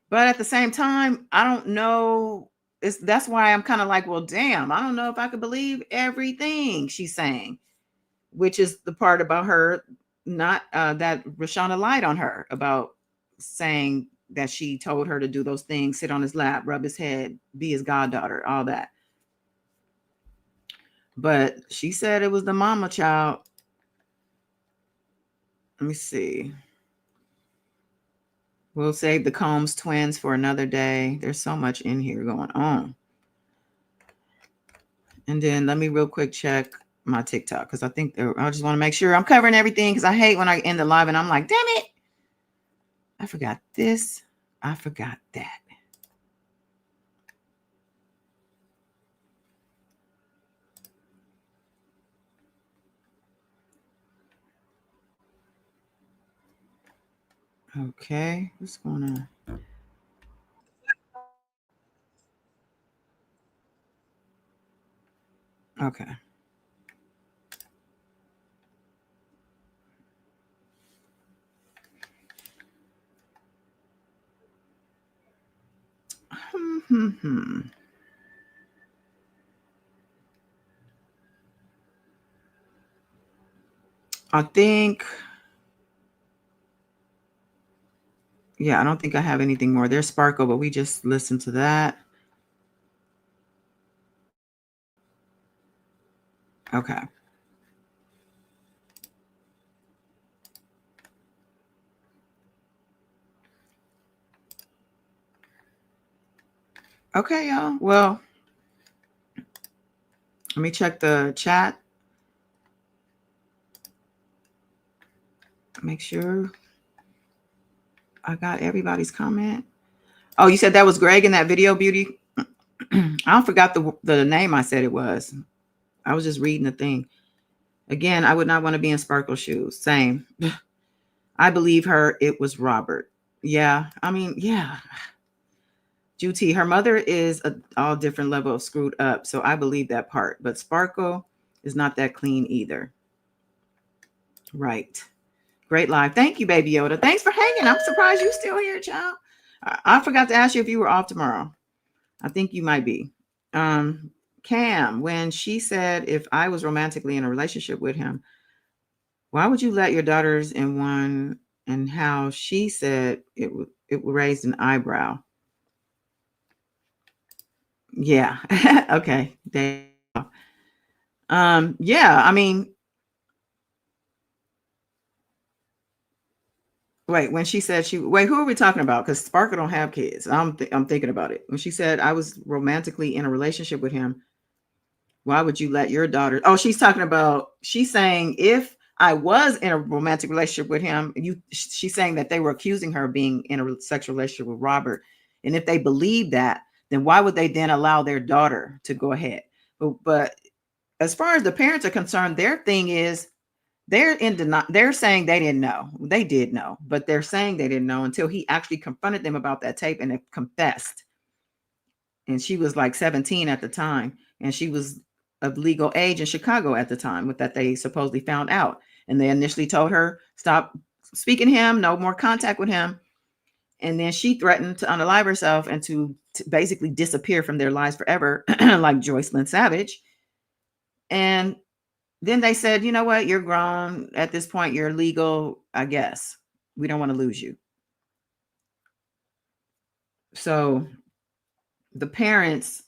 But at the same time, I don't know. That's why I'm kind of like, well, damn, I don't know if I could believe everything she's saying, which is the part about her, not that Rashana lied on her about saying that she told her to do those things, sit on his lap, rub his head, be his goddaughter, all that. But she said it was the mama child. Let me see. We'll save the Combs twins for another day. There's so much in here going on. And then let me real quick check my TikTok because I just want to make sure I'm covering everything because I hate when I end the live and I'm like, damn it. I forgot this. I forgot that. Okay, what's going on? Okay. I think, yeah, I don't think I have anything more. There's Sparkle, but we just listened to that. Okay. Okay, y'all. Well, let me check the chat. Make sure I got everybody's comment. Oh, you said that was Greg in that video, Beauty? I forgot the name I said it was. I was just reading the thing. Again, I would not want to be in Sparkle's shoes. Same. I believe her. It was Robert. Yeah. I mean, yeah. Juti, her mother is all different level of screwed up. So I believe that part. But Sparkle is not that clean either. Right. Great live. Thank you, Baby Yoda. Thanks for hanging. I'm surprised you're still here, child. I forgot to ask you if you were off tomorrow. I think you might be. Cam, when she said if I was romantically in a relationship with him, why would you let your daughters in one, and how she said it raised an eyebrow? Yeah. Okay. Yeah, I mean, wait, when she said who are we talking about? Because Sparkle don't have kids. I'm thinking about it. When she said I was romantically in a relationship with him, why would you let your daughter? Oh, she's saying if I was in a romantic relationship with him, she's saying that they were accusing her of being in a sexual relationship with Robert. And if they believe that, then why would they then allow their daughter to go ahead? But as far as the parents are concerned, their thing is they're in denial. They're saying they didn't know. They did know, but they're saying they didn't know until he actually confronted them about that tape and confessed. And she was like 17 at the time, and she was of legal age in Chicago at the time that they supposedly found out. And they initially told her, stop speaking to him, no more contact with him. And then she threatened to unalive herself and to basically disappear from their lives forever, like Joycelyn Savage. And then they said, you know what, you're grown at this point, you're legal, I guess. We don't want to lose you. So the parents,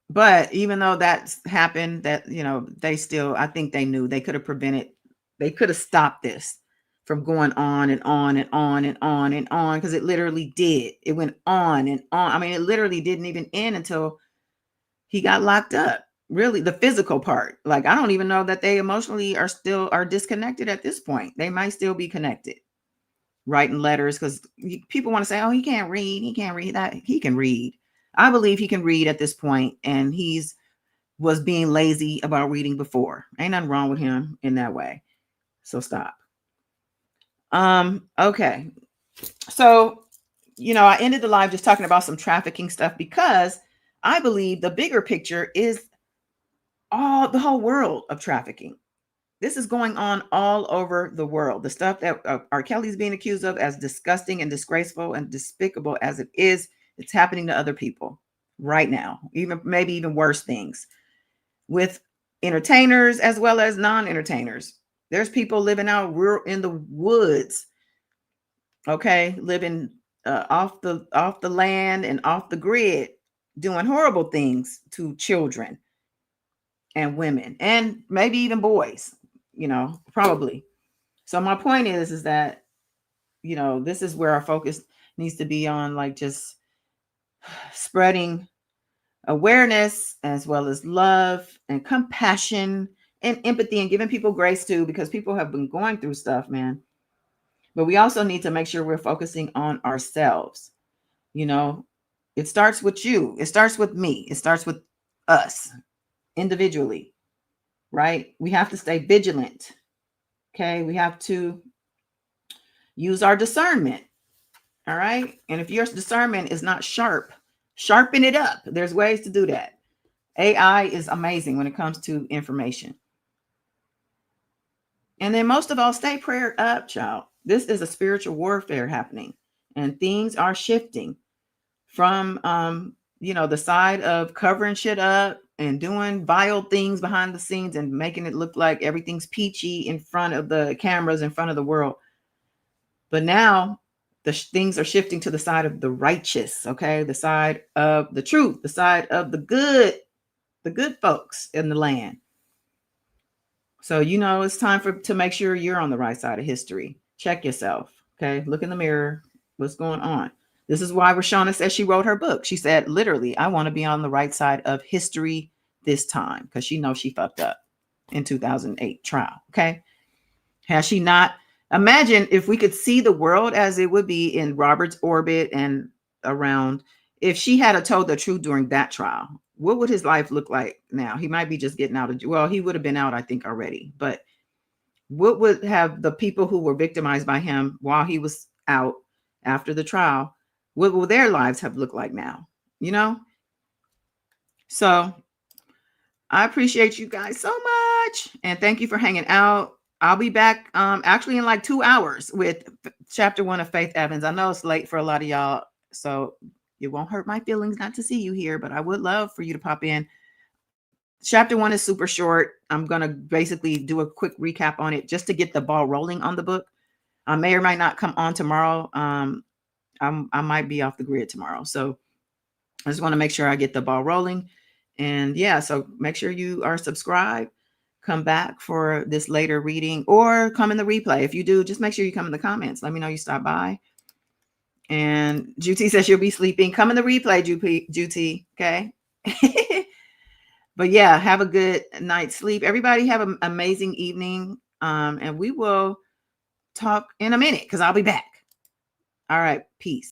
but even though that's happened, that, you know, they still, I think they knew they could have prevented, they could have stopped this from going on and on and on and on and on, because it literally did. It went on and on. I mean, it literally didn't even end until he got locked up. Really, the physical part. Like, I don't even know that they emotionally are disconnected at this point. They might still be connected, writing letters, because people want to say, oh, he can't read. He can't read. That he can read. I believe he can read at this point, and was being lazy about reading before. Ain't nothing wrong with him in that way. So stop. Okay. So, you know, I ended the live just talking about some trafficking stuff, because I believe the bigger picture is the whole world of trafficking. This is going on all over the world. The stuff that R. Kelly's being accused of, as disgusting and disgraceful and despicable as it is, it's happening to other people right now, maybe even worse things with entertainers as well as non-entertainers. There's people living out in the woods, okay, living off the land and off the grid, doing horrible things to children and women and maybe even boys, you know, probably. So my point is that, you know, this is where our focus needs to be on, like, just spreading awareness as well as love and compassion and empathy, and giving people grace too, because people have been going through stuff, man. But we also need to make sure we're focusing on ourselves. You know, it starts with you. It starts with me. It starts with us individually, right? We have to stay vigilant. Okay. We have to use our discernment. All right. And if your discernment is not sharp, sharpen it up. There's ways to do that. AI is amazing when it comes to information. And then most of all, stay prayed up, child. This is a spiritual warfare happening, and things are shifting from, you know, the side of covering shit up and doing vile things behind the scenes and making it look like everything's peachy in front of the cameras, in front of the world. But now things are shifting to the side of the righteous, okay? The side of the truth, the side of the good folks in the land. So, you know, it's time to make sure you're on the right side of history. Check yourself, okay? Look in the mirror. What's going on? This is why Rashana says she wrote her book. She said, literally, I want to be on the right side of history this time, because she knows she fucked up in 2008 trial, okay? Has she not? Imagine if we could see the world as it would be in Robert's orbit and around. If she had told the truth during that trial, what would his life look like now? He might be just getting out of, well, he would have been out, I think, already. But what would have the people who were victimized by him while he was out after the trial, what will their lives have looked like now? You know? So I appreciate you guys so much. And thank you for hanging out. I'll be back actually in like 2 hours with chapter 1 of Faith Evans. I know it's late for a lot of y'all, so it won't hurt my feelings not to see you here, but I would love for you to pop in. Chapter 1 is super short. I'm going to basically do a quick recap on it just to get the ball rolling on the book. I may or might not come on tomorrow. I might be off the grid tomorrow. So I just want to make sure I get the ball rolling. And yeah, so make sure you are subscribed. Come back for this later reading, or come in the replay. If you do, just make sure you come in the comments. Let me know you stop by. And Juti says she'll be sleeping. Come in the replay, Juti. Okay. But yeah, have a good night's sleep. Everybody have an amazing evening. And we will talk in a minute, because I'll be back. All right. Peace.